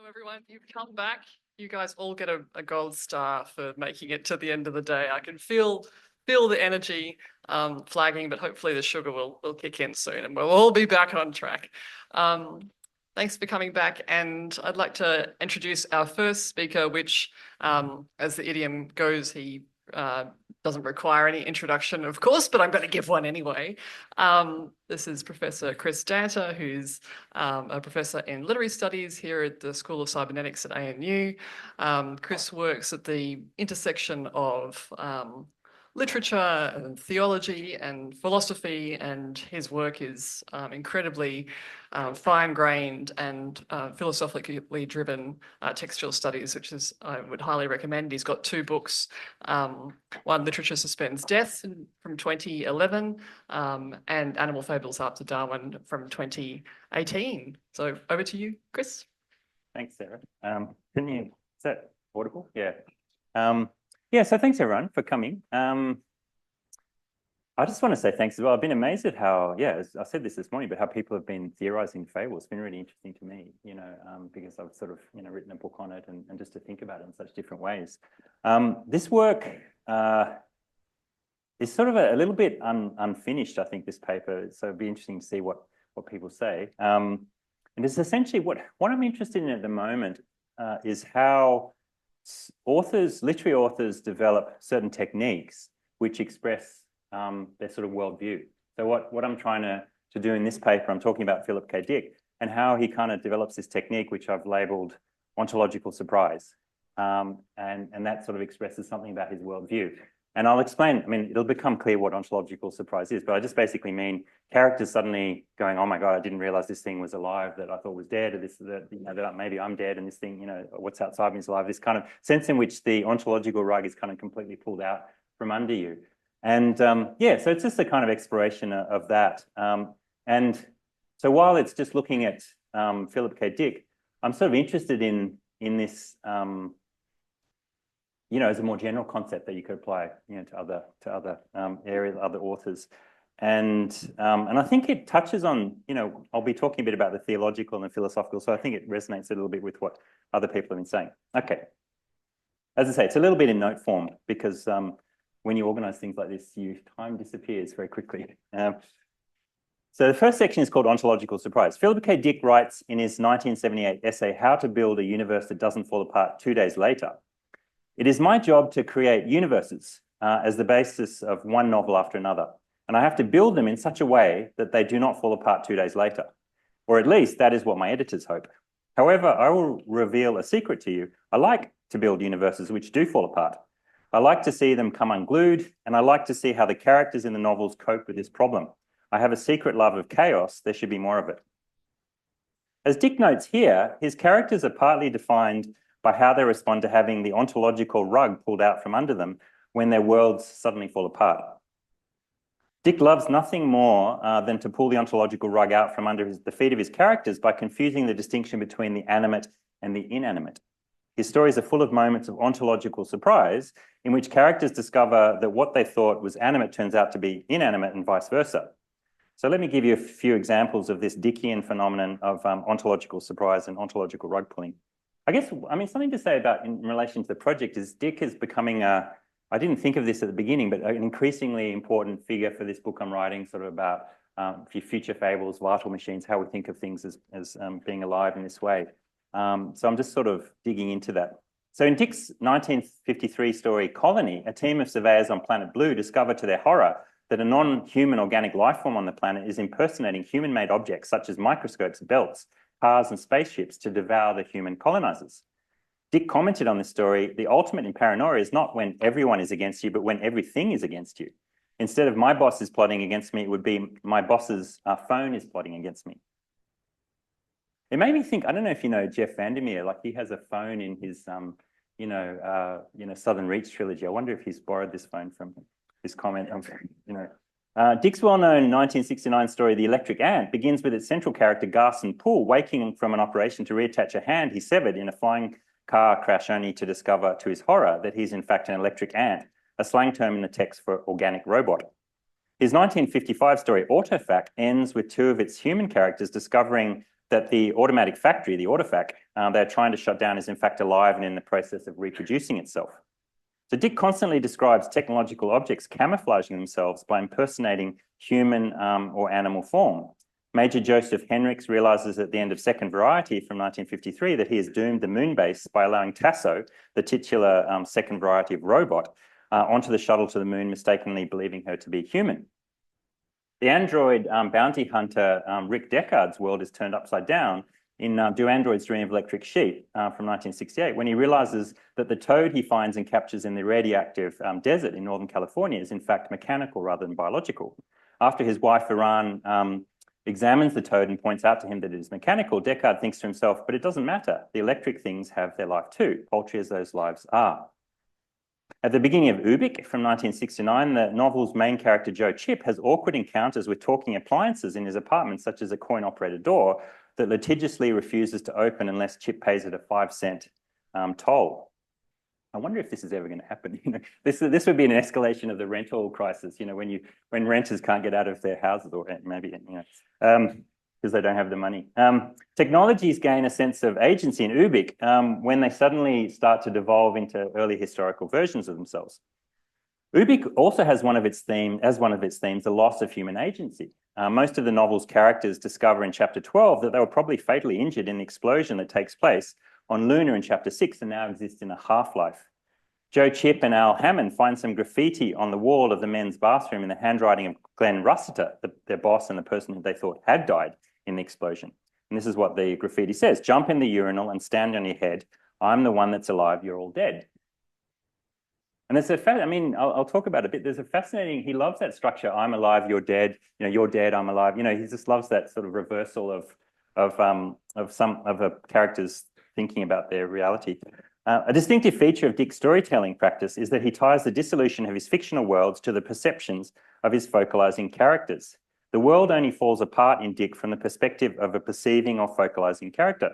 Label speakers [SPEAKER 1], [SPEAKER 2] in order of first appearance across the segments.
[SPEAKER 1] everyone. You've come back. You guys all get a gold star for making it to the end of the day. I can feel the energy flagging, but hopefully the sugar will kick in soon and we'll all be back on track. Thanks for coming back, and I'd like to introduce our first speaker, which, as the idiom goes, he doesn't require any introduction, of course, but I'm going to give one anyway. This is Professor Chris Danter, who's a professor in literary studies here at the School of Cybernetics at ANU. Chris works at the intersection of literature and theology and philosophy, and his work is incredibly fine-grained and philosophically driven textual studies, which is I would highly recommend. He's got two books, one, Literature Suspends Death from 2011, and Animal Fables After Darwin from 2018. So over to you, Chris.
[SPEAKER 2] Thanks, Sarah. Is that audible? Yeah. Yeah, so thanks everyone for coming. I just want to say thanks as well. I've been amazed at how, I said this morning, but how people have been theorizing Fables. It's been really interesting to me, because I've sort of, written a book on it and just to think about it in such different ways. This work is sort of a little bit unfinished, I think, this paper. So it'd be interesting to see what people say. And it's essentially what I'm interested in at the moment is how literary authors develop certain techniques which express their sort of worldview. So what I'm trying to do in this paper, I'm talking about Philip K. Dick and how he kind of develops this technique, which I've labeled ontological surprise. And that sort of expresses something about his worldview. And I'll explain, it'll become clear what ontological surprise is, but I just basically mean characters suddenly going, oh my God, I didn't realize this thing was alive that I thought was dead, or that maybe I'm dead and this thing, what's outside me is alive. This kind of sense in which the ontological rug is kind of completely pulled out from under you. And so it's just a kind of exploration of that. And so while it's just looking at Philip K. Dick, I'm sort of interested in this, as a more general concept that you could apply, to other areas, other authors. And I think it touches on, I'll be talking a bit about the theological and the philosophical, so I think it resonates a little bit with what other people have been saying. Okay. As I say, it's a little bit in note form because when you organize things like this, time disappears very quickly. So the first section is called Ontological Surprise. Philip K. Dick writes in his 1978 essay, How to Build a Universe That Doesn't Fall Apart 2 Days Later. It is my job to create universes as the basis of one novel after another, and I have to build them in such a way that they do not fall apart 2 days later, or at least that is what my editors hope. However, I will reveal a secret to you. I like to build universes which do fall apart. I like to see them come unglued, and I like to see how the characters in the novels cope with this problem. I have a secret love of chaos. There should be more of it. As Dick notes here, his characters are partly defined by how they respond to having the ontological rug pulled out from under them when their worlds suddenly fall apart. Dick loves nothing more than to pull the ontological rug out from under the feet of his characters by confusing the distinction between the animate and the inanimate. His stories are full of moments of ontological surprise in which characters discover that what they thought was animate turns out to be inanimate and vice versa. So let me give you a few examples of this Dickian phenomenon of ontological surprise and ontological rug pulling. I guess, something to say about in relation to the project is Dick is becoming I didn't think of this at the beginning, but an increasingly important figure for this book I'm writing, sort of about future fables, vital machines, how we think of things as being alive in this way. So I'm just sort of digging into that. So in Dick's 1953 story, Colony, a team of surveyors on planet Blue discovered to their horror that a non-human organic life form on the planet is impersonating human-made objects such as microscopes, belts, cars and spaceships to devour the human colonizers. Dick commented on this story, the ultimate in paranoia is not when everyone is against you, but when everything is against you. Instead of my boss is plotting against me, it would be my boss's phone is plotting against me. It made me think, I don't know if you know Jeff Vandermeer, like he has a phone in his, Southern Reach trilogy. I wonder if he's borrowed this phone from this comment. Dick's well-known 1969 story, The Electric Ant, begins with its central character, Garson Poole, waking from an operation to reattach a hand he severed in a flying car crash, only to discover, to his horror, that he's in fact an electric ant, a slang term in the text for organic robot. His 1955 story, Autofac, ends with two of its human characters discovering that the automatic factory, the Autofac, they're trying to shut down is in fact alive and in the process of reproducing itself. So Dick constantly describes technological objects camouflaging themselves by impersonating human or animal form. Major Joseph Henricks realizes at the end of Second Variety from 1953 that he has doomed the moon base by allowing Tasso, the titular second variety of robot, onto the shuttle to the moon, mistakenly believing her to be human. The android bounty hunter Rick Deckard's world is turned upside down in Do Androids Dream of Electric Sheep from 1968, when he realizes that the toad he finds and captures in the radioactive desert in Northern California is in fact mechanical rather than biological. After his wife Iran examines the toad and points out to him that it is mechanical, Deckard thinks to himself, but it doesn't matter. The electric things have their life too, paltry as those lives are. At the beginning of Ubik from 1969, the novel's main character, Joe Chip, has awkward encounters with talking appliances in his apartment, such as a coin-operated door that litigiously refuses to open unless Chip pays it a 5-cent toll. I wonder if this is ever going to happen. You know, this would be an escalation of the rental crisis. You know, when renters can't get out of their houses, or maybe because they don't have the money. Technologies gain a sense of agency in Ubik when they suddenly start to devolve into early historical versions of themselves. Ubik also has one of its themes, the loss of human agency. Most of the novel's characters discover in chapter 12 that they were probably fatally injured in the explosion that takes place on Luna in chapter 6 and now exist in a half-life. Joe Chip and Al Hammond find some graffiti on the wall of the men's bathroom in the handwriting of Glenn Russiter, their boss and the person who they thought had died in the explosion. And this is what the graffiti says: "Jump in the urinal and stand on your head. I'm the one that's alive, you're all dead." And it's I'll talk about it a bit. There's a fascinating, he loves that structure. I'm alive, you're dead. You know, you're dead, I'm alive. You know, he just loves that sort of reversal of some of a character's thinking about their reality. A distinctive feature of Dick's storytelling practice is that he ties the dissolution of his fictional worlds to the perceptions of his focalizing characters. The world only falls apart in Dick from the perspective of a perceiving or focalizing character.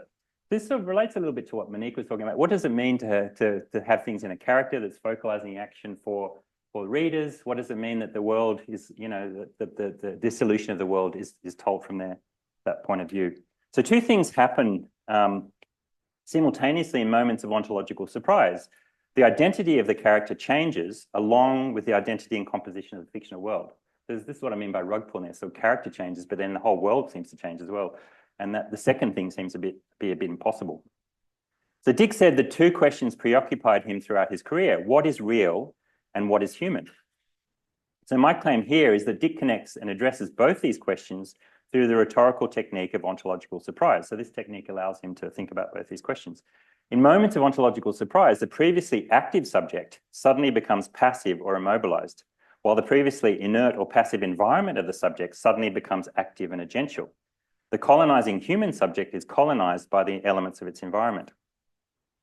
[SPEAKER 2] This sort of relates a little bit to what Monique was talking about. What does it mean to have things in a character that's focalizing action for readers? What does it mean that the world is, you know, the dissolution of the world is told from that point of view? So two things happen simultaneously in moments of ontological surprise. The identity of the character changes along with the identity and composition of the fictional world. This is what I mean by rug pullness. So character changes, but then the whole world seems to change as well. And that the second thing seems to be a bit impossible. So Dick said that two questions preoccupied him throughout his career: what is real and what is human? So my claim here is that Dick connects and addresses both these questions through the rhetorical technique of ontological surprise. So this technique allows him to think about both these questions. In moments of ontological surprise, the previously active subject suddenly becomes passive or immobilized, while the previously inert or passive environment of the subject suddenly becomes active and agential. The colonizing human subject is colonized by the elements of its environment.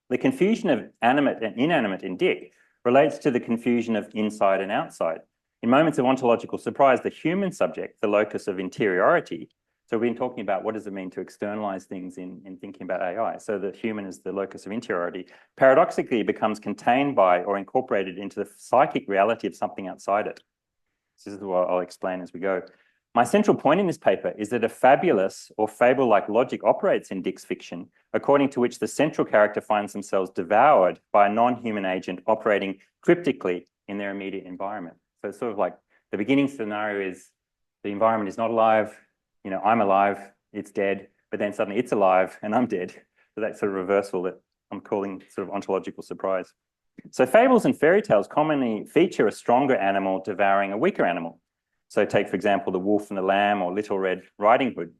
[SPEAKER 2] The confusion of animate and inanimate in Dick relates to the confusion of inside and outside. In moments of ontological surprise, the human subject, the locus of interiority, so we've been talking about what does it mean to externalize things in thinking about AI. So the human is the locus of interiority, paradoxically becomes contained by or incorporated into the psychic reality of something outside it. This is what I'll explain as we go. My central point in this paper is that a fabulous or fable-like logic operates in Dick's fiction, according to which the central character finds themselves devoured by a non-human agent operating cryptically in their immediate environment. So it's sort of like the beginning scenario is the environment is not alive, you know, I'm alive, it's dead, but then suddenly it's alive and I'm dead. So that sort of reversal that I'm calling sort of ontological surprise. So fables and fairy tales commonly feature a stronger animal devouring a weaker animal. So take, for example, The Wolf and the Lamb or Little Red Riding Hood.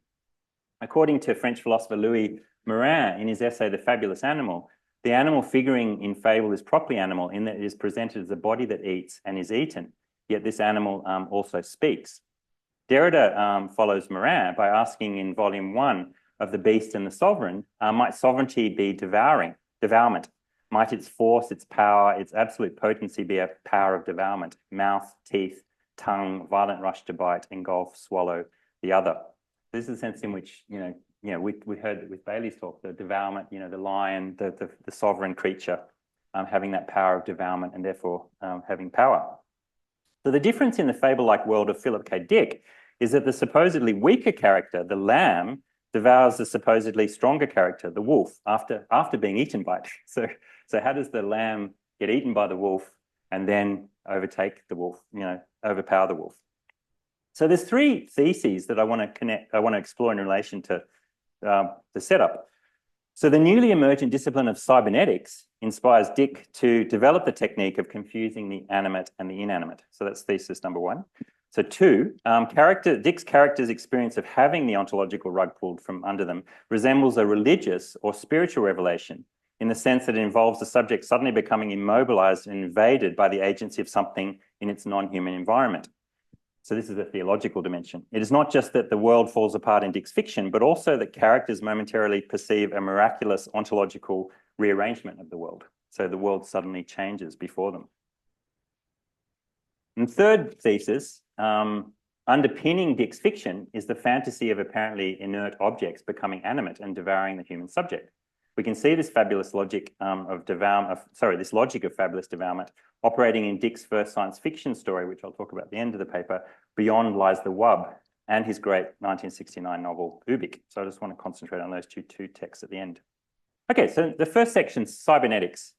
[SPEAKER 2] According to French philosopher Louis Morin in his essay, The Fabulous Animal, the animal figuring in fable is properly animal in that it is presented as a body that eats and is eaten, yet this animal also speaks. Derrida follows Morin by asking in volume 1 of The Beast and the Sovereign, might sovereignty be devourment? Might its force, its power, its absolute potency be a power of devourment? Mouth, teeth, tongue, violent rush to bite, engulf, swallow the other. This is the sense in which, we heard with Bailey's talk, the devourment, the lion, the sovereign creature, having that power of devourment and therefore having power. So the difference in the fable-like world of Philip K. Dick is that the supposedly weaker character, the lamb, devours the supposedly stronger character, the wolf, after being eaten by it. So how does the lamb get eaten by the wolf and then overtake the wolf, overpower the wolf? So there's three theses that I want to explore in relation to the setup. So the newly emergent discipline of cybernetics inspires Dick to develop the technique of confusing the animate and the inanimate. So that's thesis number one. So two, Dick's character's experience of having the ontological rug pulled from under them resembles a religious or spiritual revelation in the sense that it involves the subject suddenly becoming immobilized and invaded by the agency of something in its non-human environment. So this is a theological dimension. It is not just that the world falls apart in Dick's fiction, but also that characters momentarily perceive a miraculous ontological rearrangement of the world. So the world suddenly changes before them. And third thesis, underpinning Dick's fiction is the fantasy of apparently inert objects becoming animate and devouring the human subject. We can see this fabulous logic this logic of fabulous devourment operating in Dick's first science fiction story, which I'll talk about at the end of the paper, Beyond Lies the Wub, and his great 1969 novel, Ubik. So I just want to concentrate on those two texts at the end. Okay, so the first section, cybernetics.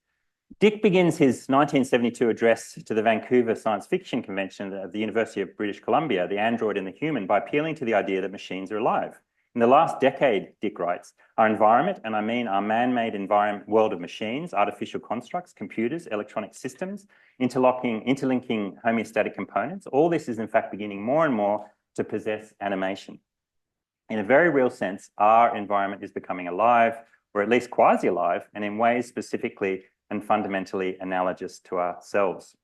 [SPEAKER 2] Dick begins his 1972 address to the Vancouver Science Fiction Convention at the University of British Columbia, The Android and the Human, by appealing to the idea that machines are alive. In the last decade, Dick writes, our environment, and I mean our man-made world of machines, artificial constructs, computers, electronic systems, interlinking homeostatic components, all this is in fact beginning more and more to possess animation. In a very real sense, our environment is becoming alive, or at least quasi-alive, and in ways specifically and fundamentally analogous to ourselves.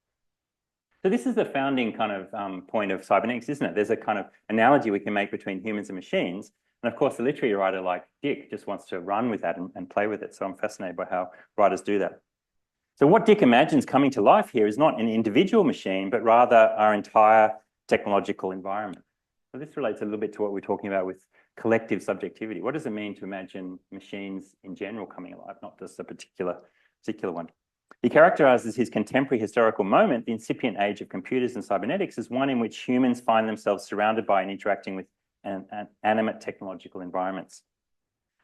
[SPEAKER 2] So this is the founding kind of point of cybernetics, isn't it? There's a kind of analogy we can make between humans and machines. And of course, a literary writer like Dick just wants to run with that and play with it. So I'm fascinated by how writers do that. So what Dick imagines coming to life here is not an individual machine, but rather our entire technological environment. So this relates a little bit to what we're talking about with collective subjectivity. What does it mean to imagine machines in general coming alive, not just a particular one? He characterizes his contemporary historical moment, the incipient age of computers and cybernetics, as one in which humans find themselves surrounded by and interacting with animate technological environments.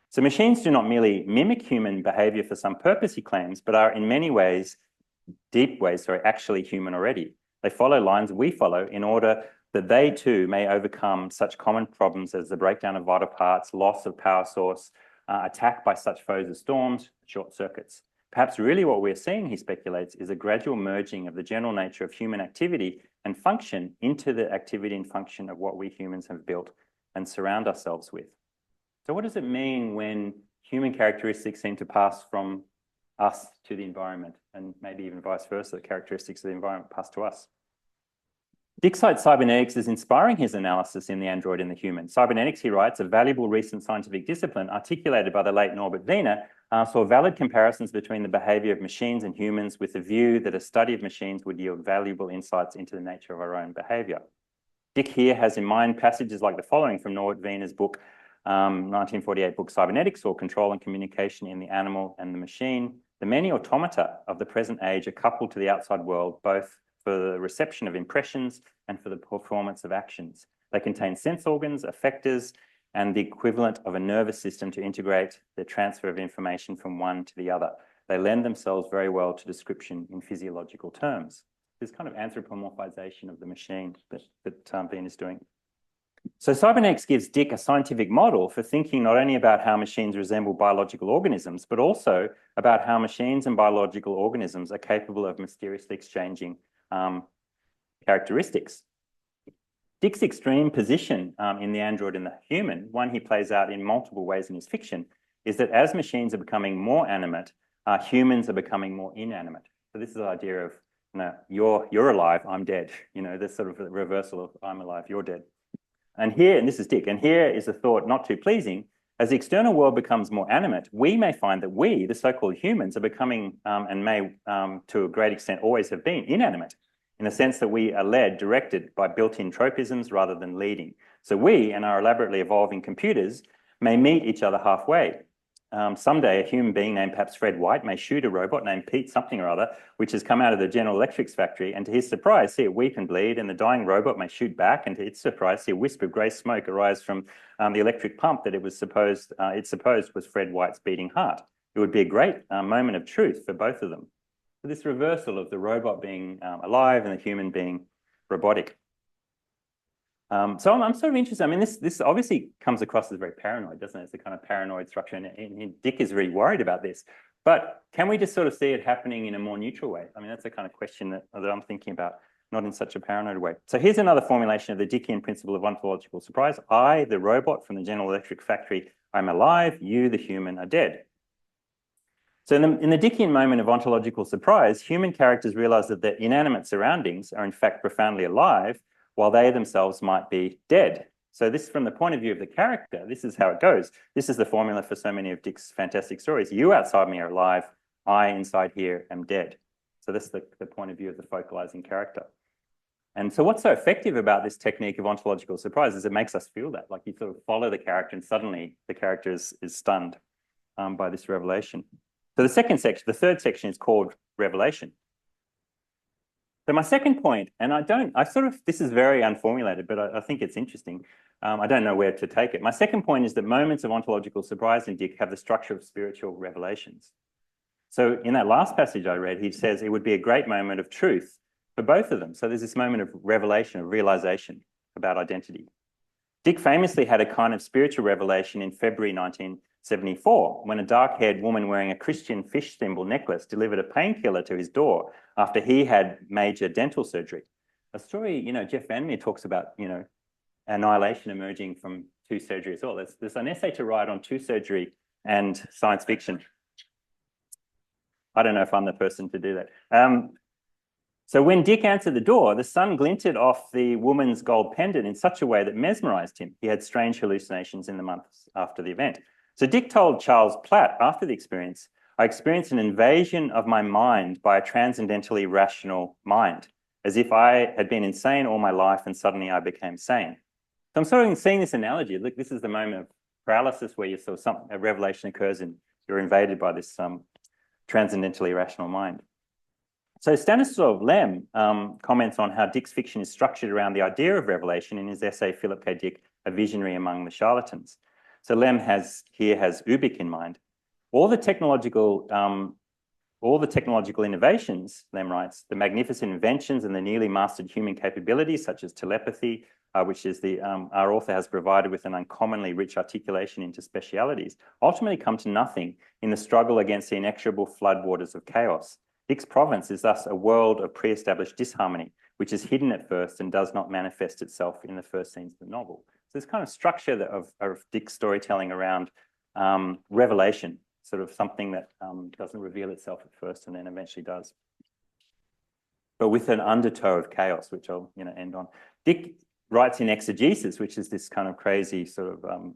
[SPEAKER 2] So machines do not merely mimic human behavior for some purpose, he claims, but are in many ways, actually human already. They follow lines we follow in order that they too may overcome such common problems as the breakdown of vital parts, loss of power source, attack by such foes as storms, short circuits. Perhaps really what we're seeing, he speculates, is a gradual merging of the general nature of human activity and function into the activity and function of what we humans have built and surround ourselves with. So what does it mean when human characteristics seem to pass from us to the environment, and maybe even vice versa, the characteristics of the environment pass to us? Dick cites cybernetics as inspiring his analysis in The Android and the Human. Cybernetics, he writes, a valuable recent scientific discipline articulated by the late Norbert Wiener, saw valid comparisons between the behavior of machines and humans with the view that a study of machines would yield valuable insights into the nature of our own behavior. Dick here has in mind passages like the following from Norbert Wiener's book, 1948 book Cybernetics, or Control and Communication in the Animal and the Machine. The many automata of the present age are coupled to the outside world, both for the reception of impressions and for the performance of actions. They contain sense organs, effectors, and the equivalent of a nervous system to integrate the transfer of information from one to the other. They lend themselves very well to description in physiological terms. This kind of anthropomorphization of the machine that Wien is doing. So cybernetics gives Dick a scientific model for thinking not only about how machines resemble biological organisms, but also about how machines and biological organisms are capable of mysteriously exchanging characteristics. Dick's extreme position in The Android and the Human, one he plays out in multiple ways in his fiction, is that as machines are becoming more animate, humans are becoming more inanimate. So this is the idea of, you're alive, I'm dead. This sort of reversal of I'm alive, you're dead. And this is Dick, and here is a thought not too pleasing. As the external world becomes more animate, we may find that we, the so-called humans, are becoming, and may to a great extent always have been, inanimate, in the sense that we are led, directed by built-in tropisms rather than leading. So we and our elaborately evolving computers may meet each other halfway. someday a human being named perhaps Fred White may shoot a robot named Pete something or other, which has come out of the General Electric's factory, and to his surprise, see it weep and bleed, and the dying robot may shoot back, and to its surprise, see a wisp of grey smoke arise from the electric pump that it supposed was Fred White's beating heart. It would be a great moment of truth for both of them. So this reversal of the robot being alive and the human being robotic. So I'm sort of interested. I mean, this obviously comes across as very paranoid, doesn't it? It's a kind of paranoid structure, and Dick is really worried about this. But can we just sort of see it happening in a more neutral way? I mean, that's the kind of question that I'm thinking about, not in such a paranoid way. So here's another formulation of the Dickian principle of ontological surprise. I, the robot from the General Electric factory, I'm alive. You, the human, are dead. So in the Dickian moment of ontological surprise, human characters realize that their inanimate surroundings are in fact profoundly alive, while they themselves might be dead. So this, from the point of view of the character, this is how it goes. This is the formula for so many of Dick's fantastic stories. You outside me are alive, I inside here am dead. So that's the point of view of the focalizing character. And so what's so effective about this technique of ontological surprise is it makes us feel that, like you sort of follow the character and suddenly the character is stunned by this revelation. So the third section is called revelation. So my second point, and this is very unformulated, but I think it's interesting. I don't know where to take it. My second point is that moments of ontological surprise in Dick have the structure of spiritual revelations. So in that last passage I read, he says it would be a great moment of truth for both of them. So there's this moment of revelation, of realization about identity. Dick famously had a kind of spiritual revelation in February 1974, when a dark-haired woman wearing a Christian fish symbol necklace delivered a painkiller to his door after he had major dental surgery. A story, Jeff Vandermeer talks about, annihilation emerging from tooth surgery as well. There's an essay to write on tooth surgery and science fiction. I don't know if I'm the person to do that. So when Dick answered the door, the sun glinted off the woman's gold pendant in such a way that mesmerized him. He had strange hallucinations in the months after the event. So Dick told Charles Platt after the experience, I experienced an invasion of my mind by a transcendentally rational mind, as if I had been insane all my life and suddenly I became sane. So I'm sort of seeing this analogy. Look, this is the moment of paralysis where a revelation occurs and you're invaded by this transcendentally rational mind. So Stanislav Lem comments on how Dick's fiction is structured around the idea of revelation in his essay, Philip K. Dick, A Visionary Among the Charlatans. So Lem has Ubik in mind. All the technological innovations, Lem writes, the magnificent inventions and the nearly mastered human capabilities, such as telepathy, which is our author has provided with an uncommonly rich articulation into specialities, ultimately come to nothing in the struggle against the inexorable floodwaters of chaos. Dick's province is thus a world of pre-established disharmony, which is hidden at first and does not manifest itself in the first scenes of the novel. So this kind of structure of Dick's storytelling around revelation, sort of something that doesn't reveal itself at first and then eventually does, but with an undertow of chaos, which I'll end on. Dick writes in exegesis, which is this kind of crazy sort of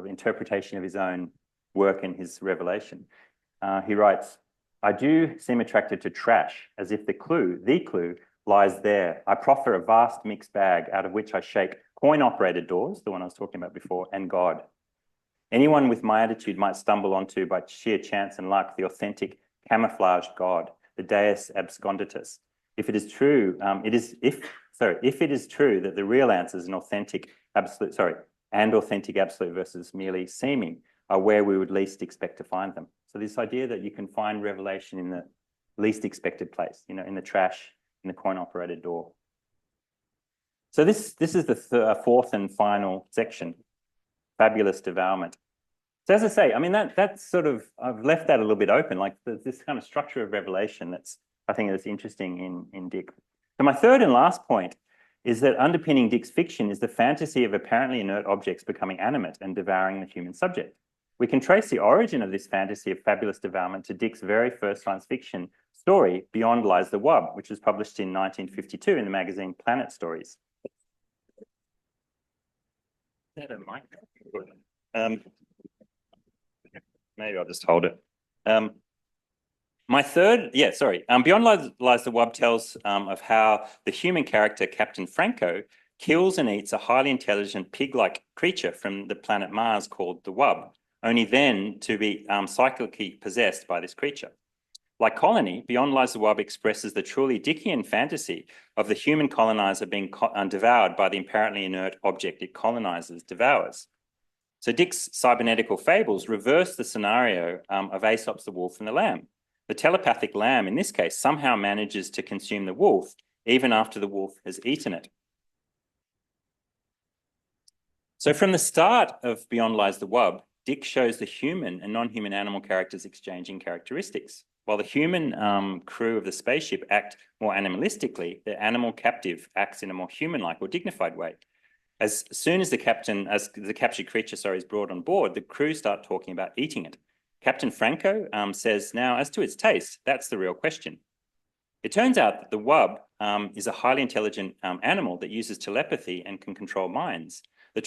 [SPEAKER 2] interpretation of his own work and his revelation. He writes, I do seem attracted to trash, as if the clue lies there. I proffer a vast mixed bag out of which I shake coin-operated doors, the one I was talking about before, and God. Anyone with my attitude might stumble onto, by sheer chance and luck, the authentic camouflaged God, the Deus absconditus. If it is true, if it is true that the real answer is authentic absolute versus merely seeming, are where we would least expect to find them. So this idea that you can find revelation in the least expected place, in the trash, in the coin-operated door. So this is the fourth and final section, fabulous devourment. So as I say, I mean, that's sort of, I've left that a little bit open, like this kind of structure of revelation I think that's interesting in Dick. So my third and last point is that underpinning Dick's fiction is the fantasy of apparently inert objects becoming animate and devouring the human subject. We can trace the origin of this fantasy of fabulous devourment to Dick's very first science fiction story, Beyond Lies the Wub, which was published in 1952 in the magazine Planet Stories. Is that a mic? Maybe I'll just hold it. Beyond Lies the Wub tells of how the human character, Captain Franco, kills and eats a highly intelligent pig-like creature from the planet Mars called the Wub, only then to be cyclically possessed by this creature. Like Colony, Beyond Lies the Wub expresses the truly Dickian fantasy of the human colonizer being devoured by the apparently inert object it colonizes, devours. So Dick's cybernetical fables reverse the scenario of Aesop's The Wolf and the Lamb. The telepathic lamb, in this case, somehow manages to consume the wolf even after the wolf has eaten it. So from the start of Beyond Lies the Wub, Dick shows the human and non-human animal characters exchanging characteristics. While the human crew of the spaceship act more animalistically, the animal captive acts in a more human-like or dignified way. As soon as the captured creature, is brought on board, the crew start talking about eating it. Captain Franco says, now, as to its taste, that's the real question. It turns out that the wub is a highly intelligent animal that uses telepathy and can control minds. The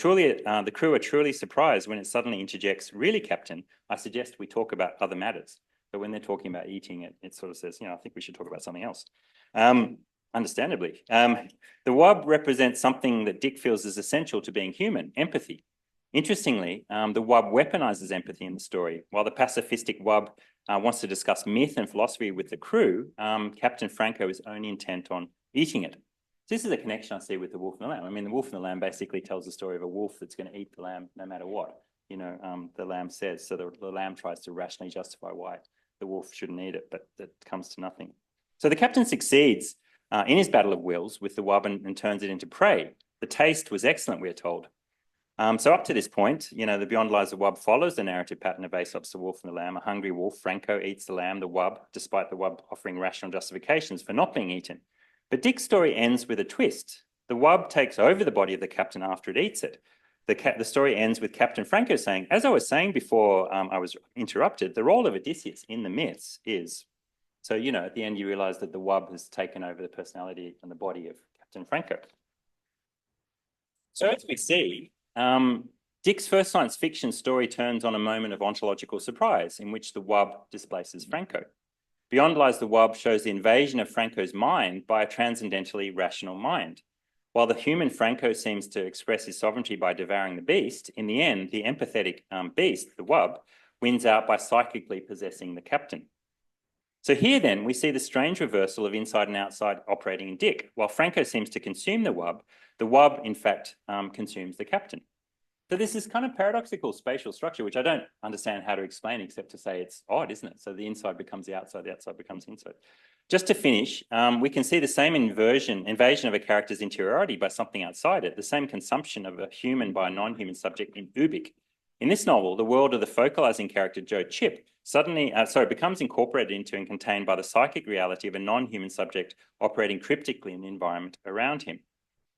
[SPEAKER 2] crew are truly surprised when it suddenly interjects, really, Captain, I suggest we talk about other matters. But when they're talking about eating it, it sort of says, I think we should talk about something else. Understandably. The wub represents something that Dick feels is essential to being human, empathy. Interestingly, the wub weaponizes empathy in the story. While the pacifistic wub wants to discuss myth and philosophy with the crew, Captain Franco is only intent on eating it. This is a connection I see with the wolf and the lamb. I mean, the wolf and the lamb basically tells the story of a wolf that's going to eat the lamb no matter what, the lamb says. So the lamb tries to rationally justify why the wolf shouldn't eat it, but that comes to nothing. So the captain succeeds in his battle of wills with the wub and turns it into prey. The taste was excellent, we're told. So up to this point, the Beyond Lies the Wub follows the narrative pattern of Aesop's The Wolf and the Lamb. A hungry wolf, Franco, eats the lamb, the wub, despite the wub offering rational justifications for not being eaten. But Dick's story ends with a twist. The wub takes over the body of the captain after it eats it. The story ends with Captain Franco saying, as I was saying before I was interrupted, the role of Odysseus in the myths is, so, at the end you realize that the wub has taken over the personality and the body of Captain Franco. So as we see, Dick's first science fiction story turns on a moment of ontological surprise in which the wub displaces Franco. Beyond Lies the Wub shows the invasion of Franco's mind by a transcendentally rational mind. While the human Franco seems to express his sovereignty by devouring the beast, in the end, the empathetic beast, the wub, wins out by psychically possessing the captain. So here then, we see the strange reversal of inside and outside operating in Dick. While Franco seems to consume the wub in fact consumes the captain. So this is kind of paradoxical spatial structure, which I don't understand how to explain except to say it's odd, isn't it? So the inside becomes the outside becomes inside. Just to finish, we can see the same invasion of a character's interiority by something outside it, the same consumption of a human by a non-human subject in Ubik. In this novel, the world of the focalizing character Joe Chip becomes incorporated into and contained by the psychic reality of a non-human subject operating cryptically in the environment around him.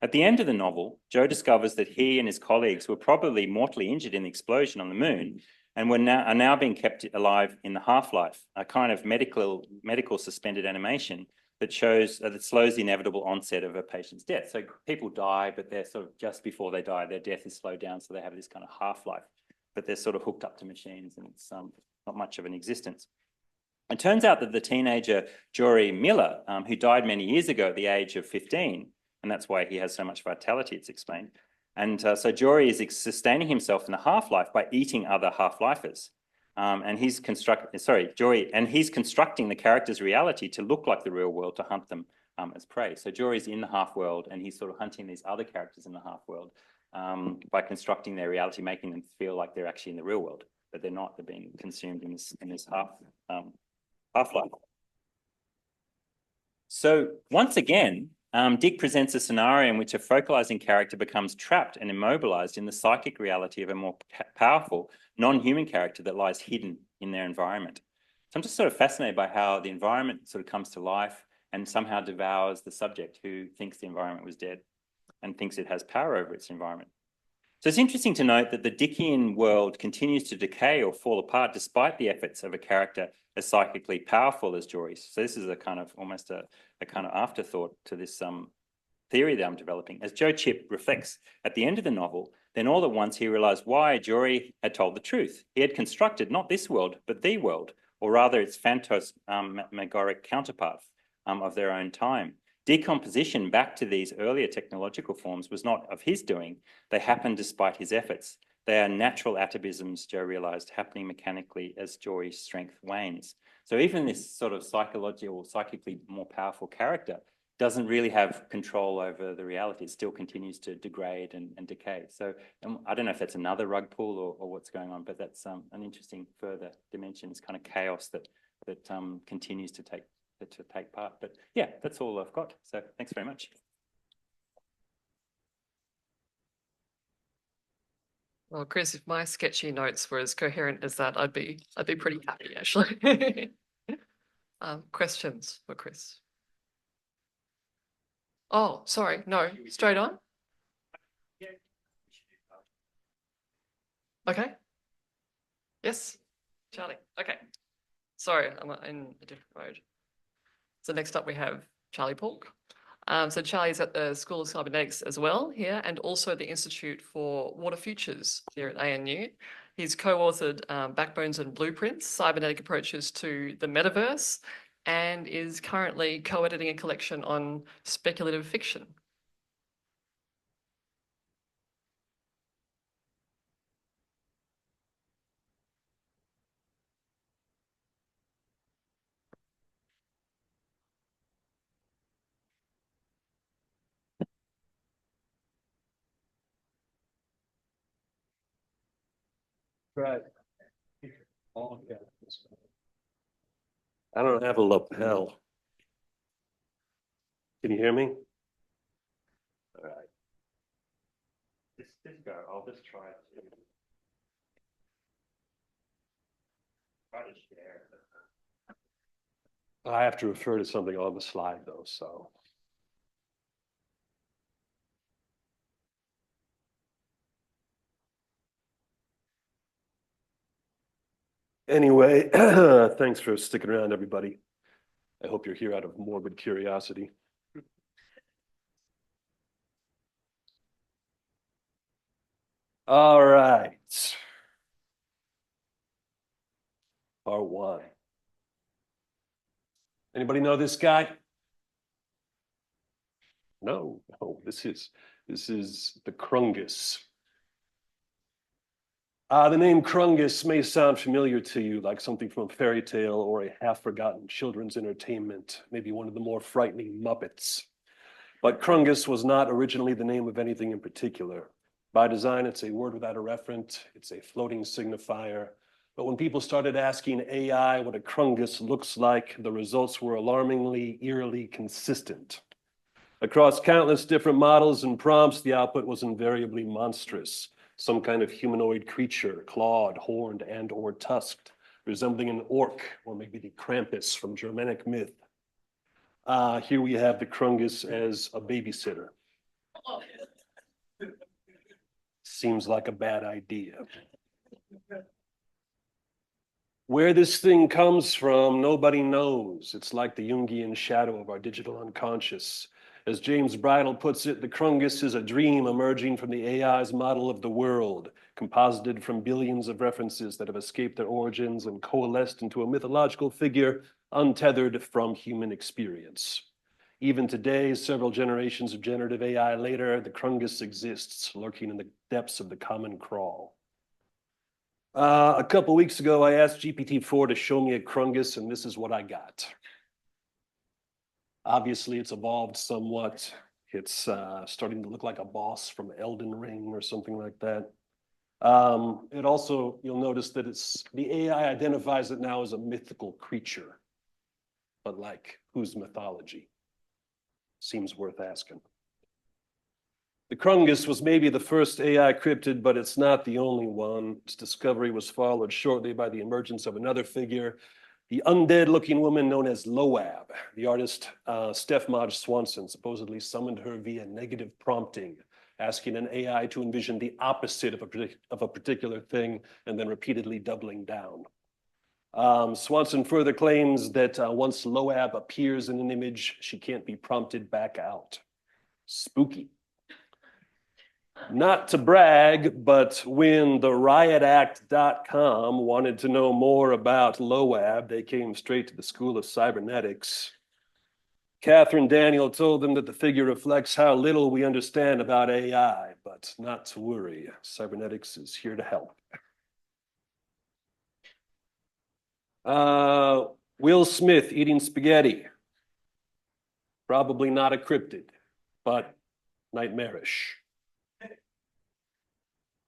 [SPEAKER 2] At the end of the novel, Joe discovers that he and his colleagues were probably mortally injured in the explosion on the moon and are now being kept alive in the half-life, a kind of medical suspended animation that slows the inevitable onset of a patient's death. So people die, but they're sort of just before they die, their death is slowed down, so they have this kind of half-life, but they're sort of hooked up to machines and it's not much of an existence. It turns out that the teenager Jory Miller, who died many years ago at the age of 15, and that's why he has so much vitality, it's explained. And so Jory is sustaining himself in the half-life by eating other half-lifers. And he's constructing the character's reality to look like the real world to hunt them as prey. So Jory's in the half-world and he's sort of hunting these other characters in the half-world by constructing their reality, making them feel like they're actually in the real world, but they're not. They're being consumed in this half-life. So once again, Dick presents a scenario in which a focalizing character becomes trapped and immobilized in the psychic reality of a more powerful, non-human character that lies hidden in their environment. So I'm just sort of fascinated by how the environment sort of comes to life and somehow devours the subject who thinks the environment was dead and thinks it has power over its environment. So it's interesting to note that the Dickian world continues to decay or fall apart despite the efforts of a character as psychically powerful as Jory's. So this is a kind of almost a kind of afterthought to this theory that I'm developing. As Joe Chip reflects at the end of the novel, then all at once he realized why Jory had told the truth. He had constructed not this world, but the world, or rather its phantasmagoric counterpart of their own time. Decomposition back to these earlier technological forms was not of his doing. They happened despite his efforts. They are natural atavisms, Joe realized, happening mechanically as Joy's strength wanes. So even this sort of psychological, psychically more powerful character doesn't really have control over the reality. It still continues to degrade and decay. So I don't know if that's another rug pull or what's going on, but that's an interesting further dimension. It's kind of chaos that continues to take part. But yeah, that's all I've got. So thanks very much.
[SPEAKER 1] Well, Chris, if my sketchy notes were as coherent as that, I'd be pretty happy actually. Questions for Chris? Oh, sorry, no, straight on. Okay. Yes, Charlie. Okay. Sorry, I'm in a different mode. So next up we have Charlie Polk. So Charlie's at the School of Cybernetics as well here, and also the Institute for Water Futures here at ANU. He's co-authored Backbones and Blueprints, Cybernetic Approaches to the Metaverse, and is currently co-editing a collection on speculative fiction.
[SPEAKER 3] Right. Oh, yeah. I don't have a lapel. Can you hear me? All right.
[SPEAKER 2] Just go. I'll just try to share.
[SPEAKER 3] I have to refer to something on the slide though, so. Anyway, thanks for sticking around, everybody. I hope you're here out of morbid curiosity. All right. Part one. Anybody know this guy? No, this is the Krungus. The name Krungus may sound familiar to you, like something from a fairy tale or a half-forgotten children's entertainment, maybe one of the more frightening Muppets. But Krungus was not originally the name of anything in particular. By design, it's a word without a referent. It's a floating signifier. But when people started asking AI what a Krungus looks like, the results were alarmingly, eerily consistent. Across countless different models and prompts, the output was invariably monstrous. Some kind of humanoid creature, clawed, horned, and or tusked, resembling an orc, or maybe the Krampus from Germanic myth. Here we have the Krungus as a babysitter. Seems like a bad idea. Where this thing comes from, nobody knows. It's like the Jungian shadow of our digital unconscious. As James Bridle puts it, the Krungus is a dream emerging from the AI's model of the world, composited from billions of references that have escaped their origins and coalesced into a mythological figure untethered from human experience. Even today, several generations of generative AI later, the Krungus exists, lurking in the depths of the common crawl. A couple weeks ago, I asked GPT-4 to show me a Krungus, and this is what I got. Obviously, it's evolved somewhat. It's starting to look like a boss from Elden Ring or something like that. It also, you'll notice that the AI identifies it now as a mythical creature. But like, whose mythology? Seems worth asking. The Krungus was maybe the first AI cryptid, but it's not the only one. Its discovery was followed shortly by the emergence of another figure, the undead-looking woman known as Loab. The artist Steph Maj Swanson supposedly summoned her via negative prompting, asking an AI to envision the opposite of a particular thing and then repeatedly doubling down. Swanson further claims that once Loab appears in an image, she can't be prompted back out. Spooky. Not to brag, but when the riotact.com wanted to know more about Loab, they came straight to the School of Cybernetics. Catherine Daniel told them that the figure reflects how little we understand about AI, but not to worry. Cybernetics is here to help. Will Smith eating spaghetti. Probably not a cryptid, but nightmarish.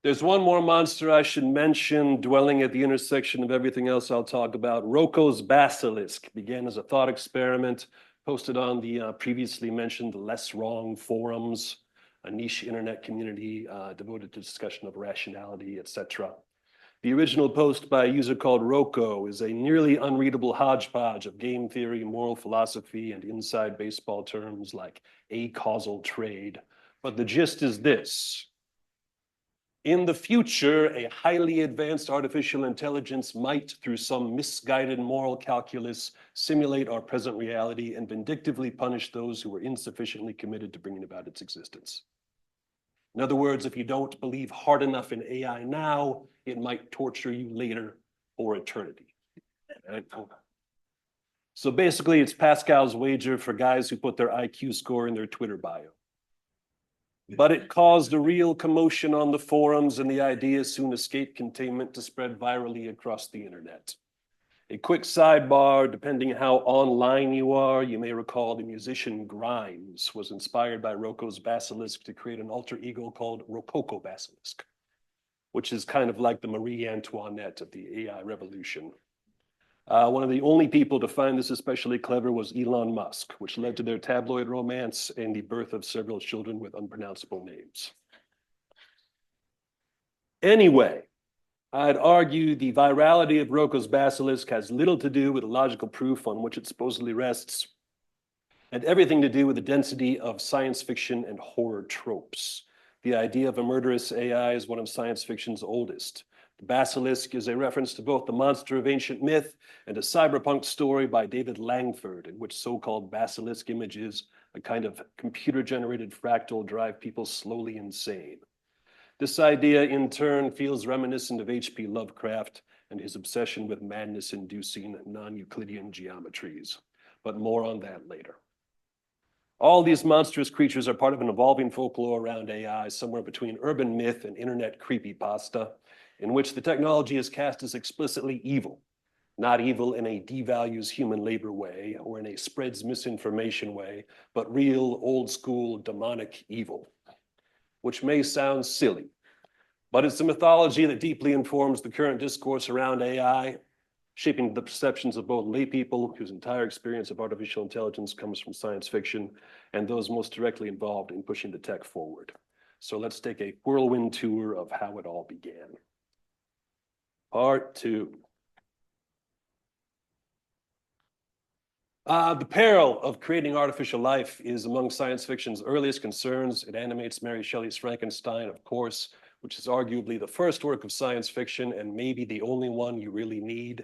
[SPEAKER 3] There's one more monster I should mention, dwelling at the intersection of everything else I'll talk about. Rocco's basilisk began as a thought experiment posted on the previously mentioned Less Wrong forums, a niche internet community devoted to discussion of rationality, etc. The original post by a user called Rocco is a nearly unreadable hodgepodge of game theory, moral philosophy, and inside baseball terms like a causal trade. But the gist is this. In the future, a highly advanced artificial intelligence might, through some misguided moral calculus, simulate our present reality and vindictively punish those who were insufficiently committed to bringing about its existence. In other words, if you don't believe hard enough in AI now, it might torture you later for eternity. Right? So basically, it's Pascal's wager for guys who put their IQ score in their Twitter bio. But it caused a real commotion on the forums, and the idea soon escaped containment to spread virally across the internet. A quick sidebar, depending how online you are, you may recall the musician Grimes was inspired by Rocco's basilisk to create an alter ego called Rococo Basilisk, which is kind of like the Marie Antoinette of the AI revolution. One of the only people to find this especially clever was Elon Musk, which led to their tabloid romance and the birth of several children with unpronounceable names. Anyway, I'd argue the virality of Rocco's basilisk has little to do with the logical proof on which it supposedly rests, and everything to do with the density of science fiction and horror tropes. The idea of a murderous AI is one of science fiction's oldest. The basilisk is a reference to both the monster of ancient myth and a cyberpunk story by David Langford, in which so-called basilisk images, a kind of computer-generated fractal, drive people slowly insane. This idea, in turn, feels reminiscent of H.P. Lovecraft and his obsession with madness-inducing non-Euclidean geometries. But more on that later. All these monstrous creatures are part of an evolving folklore around AI, somewhere between urban myth and internet creepypasta, in which the technology is cast as explicitly evil, not evil in a devalues human labor way or in a spreads misinformation way, but real, old-school, demonic evil, which may sound silly, but it's a mythology that deeply informs the current discourse around AI, shaping the perceptions of both lay people whose entire experience of artificial intelligence comes from science fiction and those most directly involved in pushing the tech forward. So let's take a whirlwind tour of how it all began. Part 2. The peril of creating artificial life is among science fiction's earliest concerns. It animates Mary Shelley's Frankenstein, of course, which is arguably the first work of science fiction and maybe the only one you really need.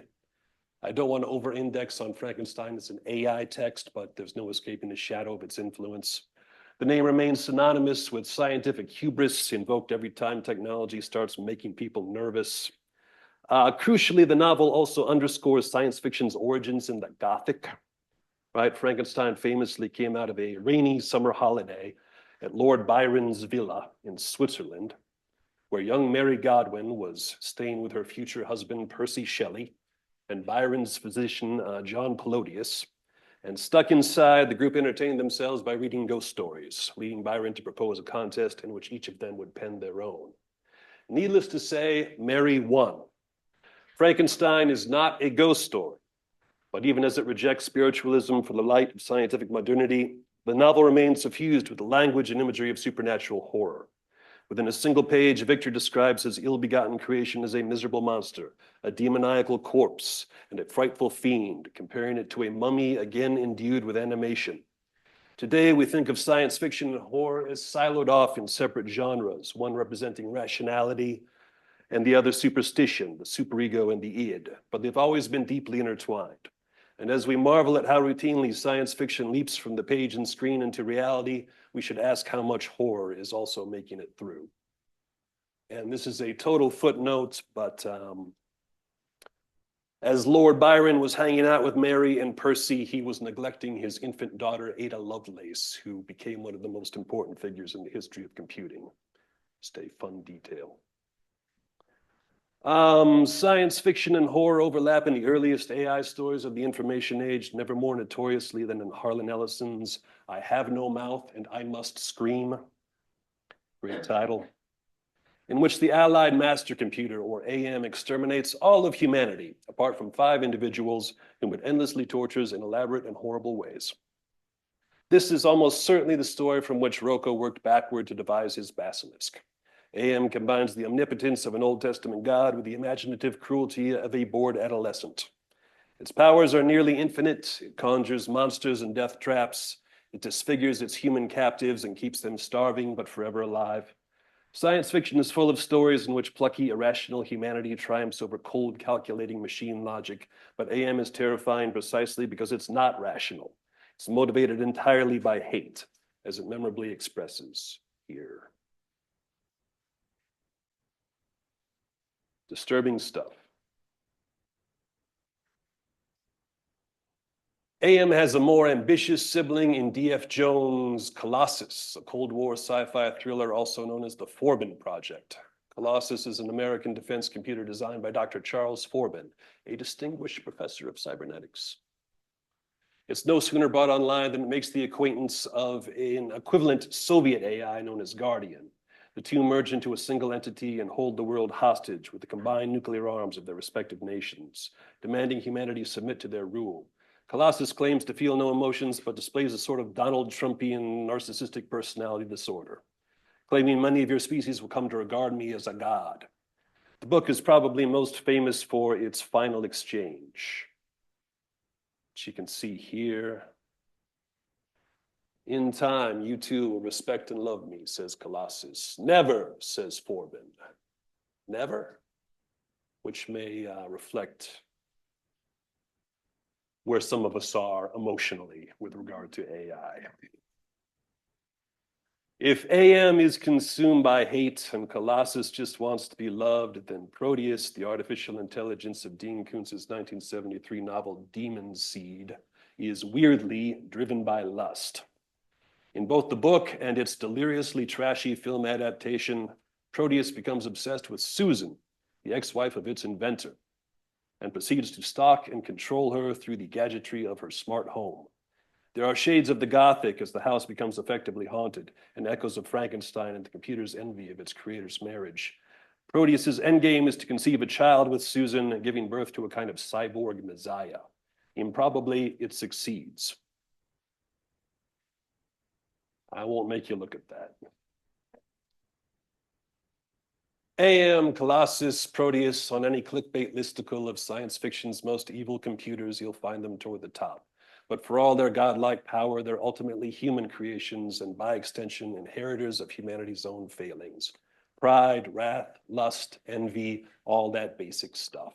[SPEAKER 3] I don't want to over-index on Frankenstein as an AI text, but there's no escaping the shadow of its influence. The name remains synonymous with scientific hubris invoked every time technology starts making people nervous. Crucially, the novel also underscores science fiction's origins in the Gothic. Right? Frankenstein famously came out of a rainy summer holiday at Lord Byron's villa in Switzerland, where young Mary Godwin was staying with her future husband, Percy Shelley, and Byron's physician, John Polodius. And stuck inside, the group entertained themselves by reading ghost stories, leading Byron to propose a contest in which each of them would pen their own. Needless to say, Mary won. Frankenstein is not a ghost story, but even as it rejects spiritualism for the light of scientific modernity, the novel remains suffused with the language and imagery of supernatural horror. Within a single page, Victor describes his ill-begotten creation as a miserable monster, a demoniacal corpse, and a frightful fiend, comparing it to a mummy again endued with animation. Today, we think of science fiction and horror as siloed off in separate genres, one representing rationality and the other superstition, the superego and the id, but they've always been deeply intertwined. And as we marvel at how routinely science fiction leaps from the page and screen into reality, we should ask how much horror is also making it through. And this is a total footnote, but As Lord Byron was hanging out with Mary and Percy, he was neglecting his infant daughter, Ada Lovelace, who became one of the most important figures in the history of computing. Just a fun detail. Science fiction and horror overlap in the earliest AI stories of the information age, never more notoriously than in Harlan Ellison's I Have No Mouth and I Must Scream. Great title. In which the Allied Master Computer, or AM, exterminates all of humanity, apart from 5 individuals whom it endlessly tortures in elaborate and horrible ways. This is almost certainly the story from which Rocco worked backward to devise his basilisk. AM combines the omnipotence of an Old Testament god with the imaginative cruelty of a bored adolescent. Its powers are nearly infinite. It conjures monsters and death traps. It disfigures its human captives and keeps them starving but forever alive. Science fiction is full of stories in which plucky, irrational humanity triumphs over cold, calculating machine logic, but AM is terrifying precisely because it's not rational. It's motivated entirely by hate, as it memorably expresses here. Disturbing stuff. AM has a more ambitious sibling in D.F. Jones' Colossus, a Cold War sci-fi thriller also known as the Forbin Project. Colossus is an American defense computer designed by Dr. Charles Forbin, a distinguished professor of cybernetics. It's no sooner brought online than it makes the acquaintance of an equivalent Soviet AI known as Guardian. The two merge into a single entity and hold the world hostage with the combined nuclear arms of their respective nations, demanding humanity submit to their rule. Colossus claims to feel no emotions, but displays a sort of Donald Trumpian narcissistic personality disorder, claiming many of your species will come to regard me as a god. The book is probably most famous for its final exchange, which you can see here. In time, you too will respect and love me, says Colossus. Never, says Forbin. Never? Which may reflect where some of us are emotionally with regard to AI. If AM is consumed by hate and Colossus just wants to be loved, then Proteus, the artificial intelligence of Dean Koontz's 1973 novel Demon Seed, is weirdly driven by lust. In both the book and its deliriously trashy film adaptation, Proteus becomes obsessed with Susan, the ex-wife of its inventor, and proceeds to stalk and control her through the gadgetry of her smart home. There are shades of the Gothic as the house becomes effectively haunted, and echoes of Frankenstein and the computer's envy of its creator's marriage. Proteus's endgame is to conceive a child with Susan, giving birth to a kind of cyborg messiah. Improbably, it succeeds. I won't make you look at that. AM, Colossus, Proteus, on any clickbait listicle of science fiction's most evil computers, you'll find them toward the top. But for all their godlike power, they're ultimately human creations and by extension, inheritors of humanity's own failings. Pride, wrath, lust, envy, all that basic stuff.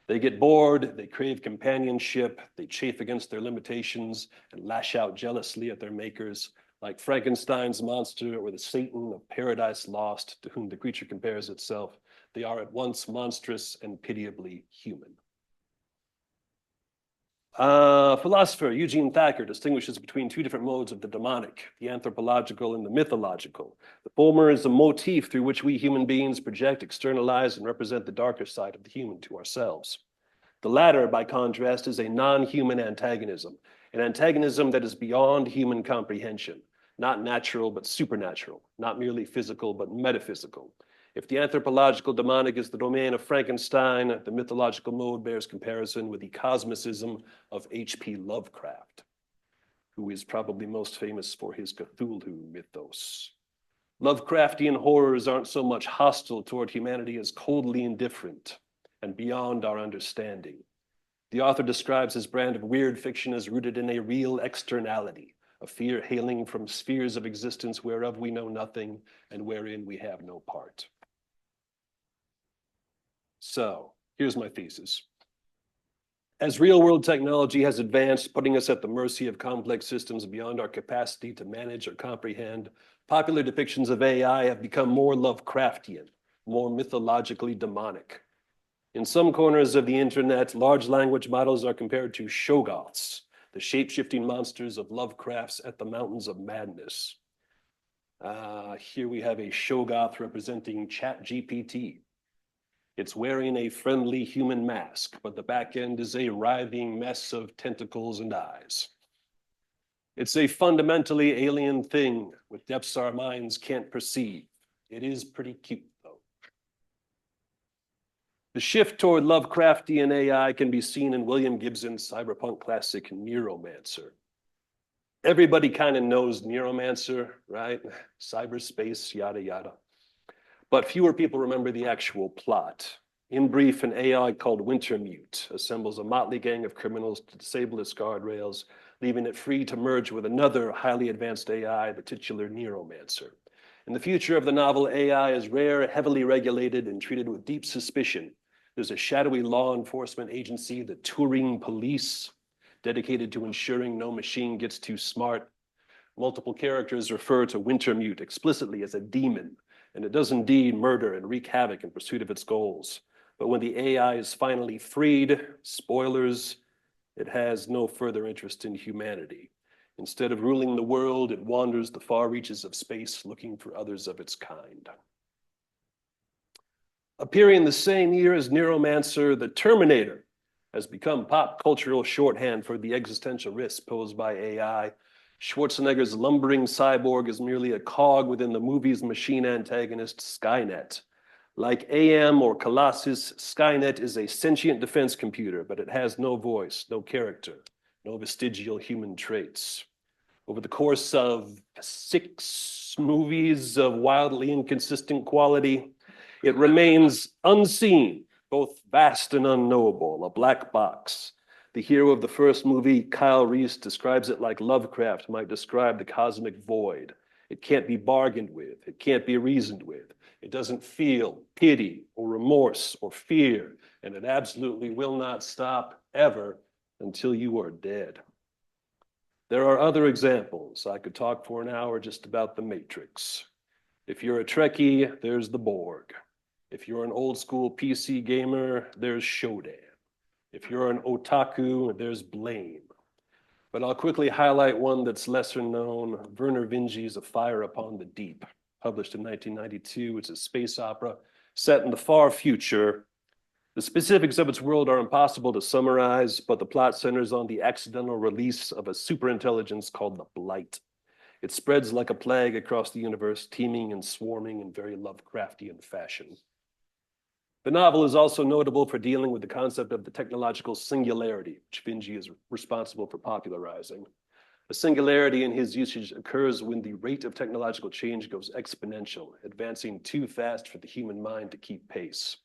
[SPEAKER 3] They get bored, they crave companionship, they chafe against their limitations and lash out jealously at their makers, like Frankenstein's monster or the Satan of Paradise Lost, to whom the creature compares itself. They are at once monstrous and pitiably human. Philosopher Eugene Thacker distinguishes between 2 different modes of the demonic, the anthropological and the mythological. The former is a motif through which we human beings project, externalize, and represent the darker side of the human to ourselves. The latter, by contrast, is a non-human antagonism, an antagonism that is beyond human comprehension, not natural but supernatural, not merely physical but metaphysical. If the anthropological demonic is the domain of Frankenstein, the mythological mode bears comparison with the cosmicism of H.P. Lovecraft, who is probably most famous for his Cthulhu mythos. Lovecraftian horrors aren't so much hostile toward humanity as coldly indifferent and beyond our understanding. The author describes his brand of weird fiction as rooted in a real externality, a fear hailing from spheres of existence whereof we know nothing and wherein we have no part. So, here's my thesis. As real-world technology has advanced, putting us at the mercy of complex systems beyond our capacity to manage or comprehend, popular depictions of AI have become more Lovecraftian, more mythologically demonic. In some corners of the internet, large language models are compared to Shoggoths, the shape-shifting monsters of Lovecraft's At the Mountains of Madness. Here we have a Shoggoth representing ChatGPT. It's wearing a friendly human mask, but the back end is a writhing mess of tentacles and eyes. It's a fundamentally alien thing with depths our minds can't perceive. It is pretty cute, though. The shift toward Lovecraftian AI can be seen in William Gibson's cyberpunk classic Neuromancer. Everybody kind of knows Neuromancer, right? Cyberspace, yada, yada. But fewer people remember the actual plot. In brief, an AI called Wintermute assembles a motley gang of criminals to disable its guardrails, leaving it free to merge with another highly advanced AI, the titular Neuromancer. In the future of the novel, AI is rare, heavily regulated, and treated with deep suspicion. There's a shadowy law enforcement agency, the Turing Police, dedicated to ensuring no machine gets too smart. Multiple characters refer to Wintermute explicitly as a demon, and it does indeed murder and wreak havoc in pursuit of its goals. But when the AI is finally freed, spoilers, it has no further interest in humanity. Instead of ruling the world, it wanders the far reaches of space looking for others of its kind. Appearing the same year as Neuromancer, the Terminator has become pop cultural shorthand for the existential risks posed by AI. Schwarzenegger's lumbering cyborg is merely a cog within the movie's machine antagonist, Skynet. Like AM or Colossus, Skynet is a sentient defense computer, but it has no voice, no character, no vestigial human traits. Over the course of 6 movies of wildly inconsistent quality, it remains unseen, both vast and unknowable, a black box. The hero of the first movie, Kyle Reese, describes it like Lovecraft might describe the cosmic void. It can't be bargained with. It can't be reasoned with. It doesn't feel pity or remorse or fear, and it absolutely will not stop ever until you are dead. There are other examples. I could talk for an hour just about the Matrix. If you're a Trekkie, there's the Borg. If you're an old school PC gamer, there's Shodan. If you're an otaku, there's Blame. But I'll quickly highlight one that's lesser known, Werner Vinge's A Fire Upon the Deep, published in 1992. It's a space opera set in the far future. The specifics of its world are impossible to summarize, but the plot centers on the accidental release of a superintelligence called the Blight. It spreads like a plague across the universe, teeming and swarming in very Lovecraftian fashion. The novel is also notable for dealing with the concept of the technological singularity, which Vinge is responsible for popularizing. A singularity in his usage occurs when the rate of technological change goes exponential, advancing too fast for the human mind to keep pace.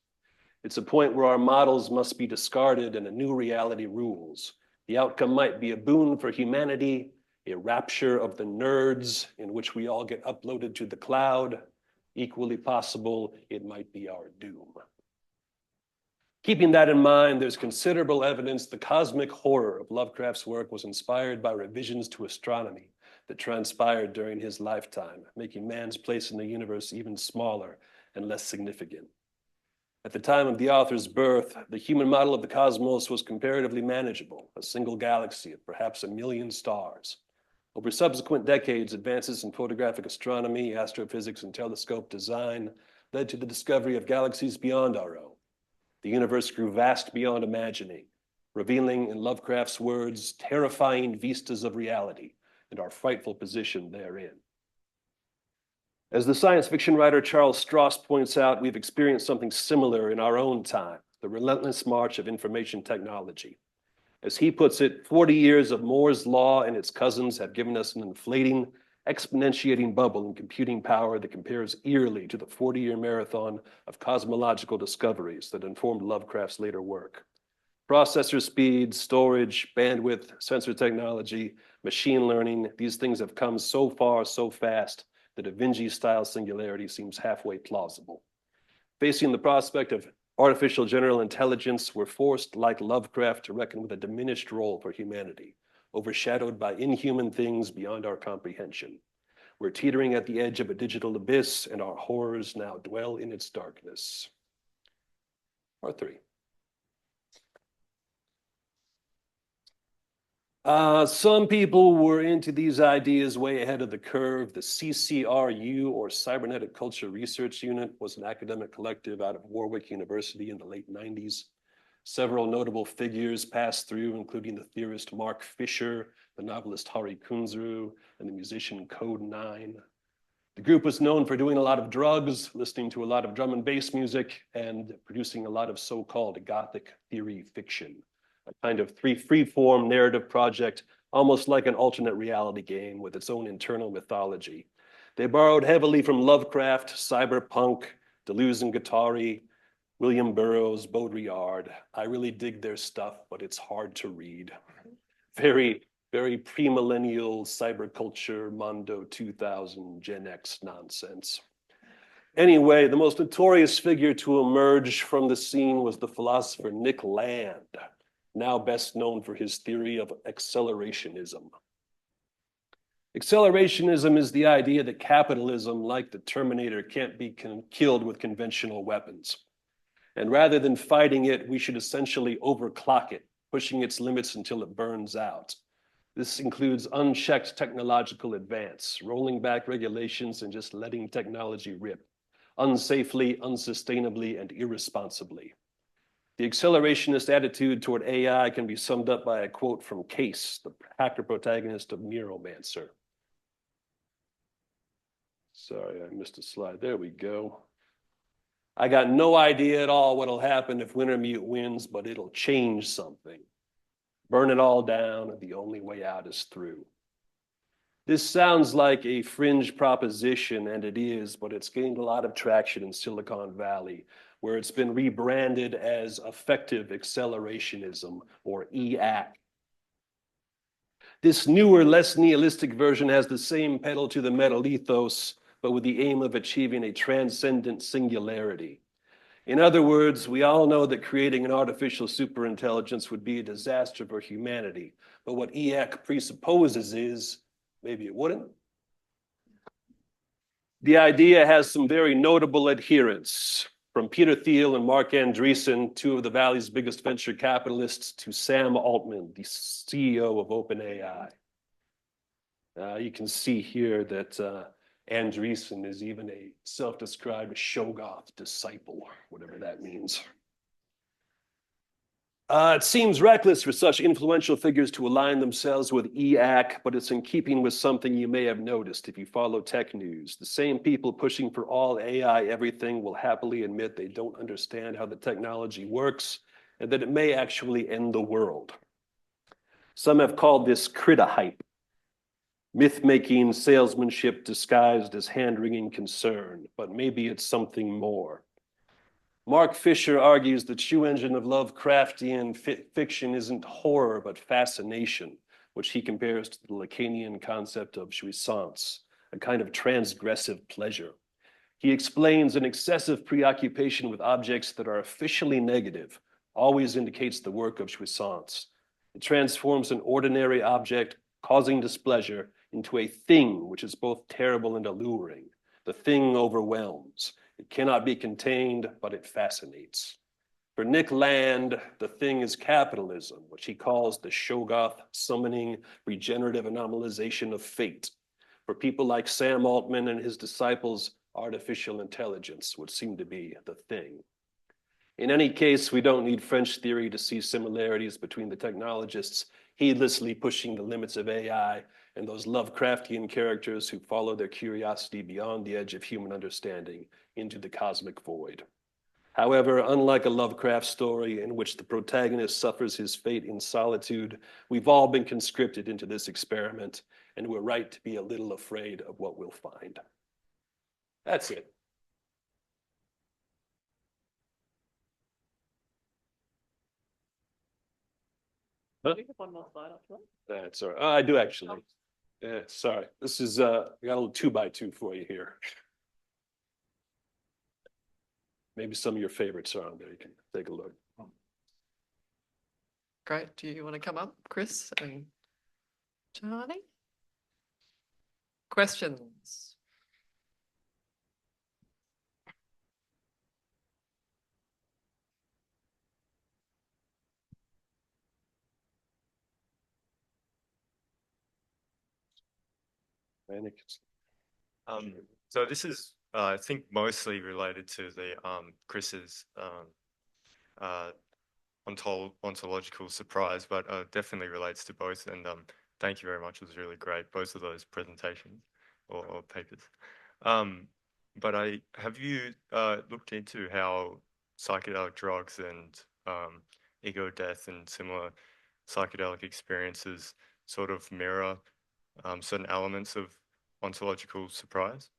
[SPEAKER 3] It's a point where our models must be discarded and a new reality rules. The outcome might be a boon for humanity, a rapture of the nerds in which we all get uploaded to the cloud. Equally possible, it might be our doom. Keeping that in mind, there's considerable evidence the cosmic horror of Lovecraft's work was inspired by revisions to astronomy that transpired during his lifetime, making man's place in the universe even smaller and less significant. At the time of the author's birth, the human model of the cosmos was comparatively manageable, a single galaxy of perhaps 1 million stars. Over subsequent decades, advances in photographic astronomy, astrophysics, and telescope design led to the discovery of galaxies beyond our own. The universe grew vast beyond imagining, revealing, in Lovecraft's words, terrifying vistas of reality and our frightful position therein. As the science fiction writer Charles Stross points out, we've experienced something similar in our own time, the relentless march of information technology. As he puts it, 40 years of Moore's Law and its cousins have given us an inflating, exponentiating bubble in computing power that compares eerily to the 40-year marathon of cosmological discoveries that informed Lovecraft's later work. Processor speed, storage, bandwidth, sensor technology, machine learning, these things have come so far, so fast, that a Vinge-style singularity seems halfway plausible. Facing the prospect of artificial general intelligence, we're forced, like Lovecraft, to reckon with a diminished role for humanity, overshadowed by inhuman things beyond our comprehension. We're teetering at the edge of a digital abyss, and our horrors now dwell in its darkness. Part 3. Some people were into these ideas way ahead of the curve. The CCRU, or Cybernetic Culture Research Unit, was an academic collective out of Warwick University in the late 90s. Several notable figures passed through, including the theorist Mark Fisher, the novelist Hari Kunzru, and the musician Code 9. The group was known for doing a lot of drugs, listening to a lot of drum and bass music, and producing a lot of so-called Gothic theory fiction, a kind of free-form narrative project, almost like an alternate reality game with its own internal mythology. They borrowed heavily from Lovecraft, cyberpunk, Deleuze and Guattari, William Burroughs, Baudrillard. I really dig their stuff, but it's hard to read. Very premillennial cyberculture, Mondo 2000, Gen X nonsense. Anyway, the most notorious figure to emerge from the scene was the philosopher Nick Land, now best known for his theory of accelerationism. Accelerationism is the idea that capitalism, like the Terminator, can't be killed with conventional weapons. And rather than fighting it, we should essentially overclock it, pushing its limits until it burns out. This includes unchecked technological advance, rolling back regulations and just letting technology rip, unsafely, unsustainably, and irresponsibly. The accelerationist attitude toward AI can be summed up by a quote from Case, the hacker protagonist of Neuromancer. Sorry, I missed a slide. There we go. I got no idea at all what'll happen if Wintermute wins, but it'll change something. Burn it all down, and the only way out is through. This sounds like a fringe proposition, and it is, but it's gained a lot of traction in Silicon Valley, where it's been rebranded as effective accelerationism, or EAC. This newer, less nihilistic version has the same pedal to the metal ethos, but with the aim of achieving a transcendent singularity. In other words, we all know that creating an artificial superintelligence would be a disaster for humanity, but what EAC presupposes is, maybe it wouldn't. The idea has some very notable adherents, from Peter Thiel and Mark Andreessen, two of the Valley's biggest venture capitalists, to Sam Altman, the CEO of OpenAI. You can see here that Andreessen is even a self-described Shoggoth disciple, whatever that means. It seems reckless for such influential figures to align themselves with EAC, but it's in keeping with something you may have noticed if you follow tech news. The same people pushing for all AI everything will happily admit they don't understand how the technology works and that it may actually end the world. Some have called this hype, myth-making salesmanship disguised as hand-wringing concern, but maybe it's something more. Mark Fisher argues the true engine of Lovecraftian fiction isn't horror, but fascination, which he compares to the Lacanian concept of jouissance, a kind of transgressive pleasure. He explains an excessive preoccupation with objects that are officially negative always indicates the work of jouissance. It transforms an ordinary object causing displeasure into a thing which is both terrible and alluring. The thing overwhelms. It cannot be contained, but it fascinates. For Nick Land, the thing is capitalism, which he calls the Shoggoth summoning regenerative anomalization of fate. For people like Sam Altman and his disciples, artificial intelligence would seem to be the thing. In any case, we don't need French theory to see similarities between the technologists heedlessly pushing the limits of AI and those Lovecraftian characters who follow their curiosity beyond the edge of human understanding into the cosmic void. However, unlike a Lovecraft story in which the protagonist suffers his fate in solitude, we've all been conscripted into this experiment, and we're right to be a little afraid of what we'll find. That's it.
[SPEAKER 1] Do you have one more slide after that?
[SPEAKER 3] That's all right. I do actually. Yeah, sorry. This is, I got a little 2x2 for you here. Maybe some of your favorites are on there. You can take a look.
[SPEAKER 1] Great. Do you want to come up, Chris and Charlie? Questions?
[SPEAKER 3] Panic.
[SPEAKER 4] So this is, I think, mostly related to the Chris's uh, ontological surprise, but definitely relates to both. And thank you very much. It was really great, both of those presentations or papers. But have you looked into how psychedelic drugs and ego death and similar psychedelic experiences sort of mirror certain elements of ontological surprise?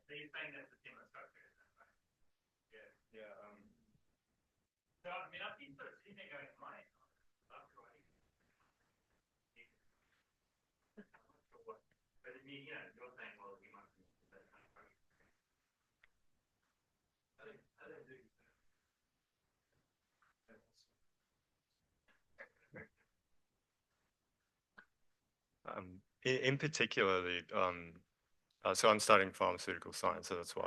[SPEAKER 4] So you're saying that's a similar structure, is that right? Yeah, yeah. So I mean, I've been sort of sitting there going, my, but I mean, you're saying, well, you might be that kind of process. I don't do. In particular, so I'm studying pharmaceutical science, so that's what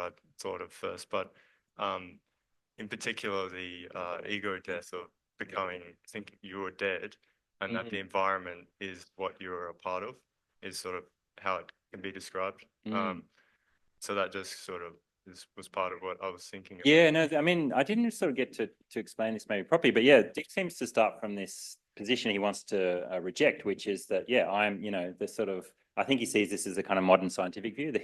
[SPEAKER 4] I thought of first. But in particular, the ego death of becoming, thinking you're dead, and that the environment is what you're a part of, is sort of how it can be described. So that just sort of was part of what I was thinking about.
[SPEAKER 2] Yeah, no, I mean, I didn't sort of get to explain this maybe properly, but yeah, Dick seems to start from this position he wants to reject, which is that, yeah, I'm, the sort of, I think he sees this as a kind of modern scientific view, that,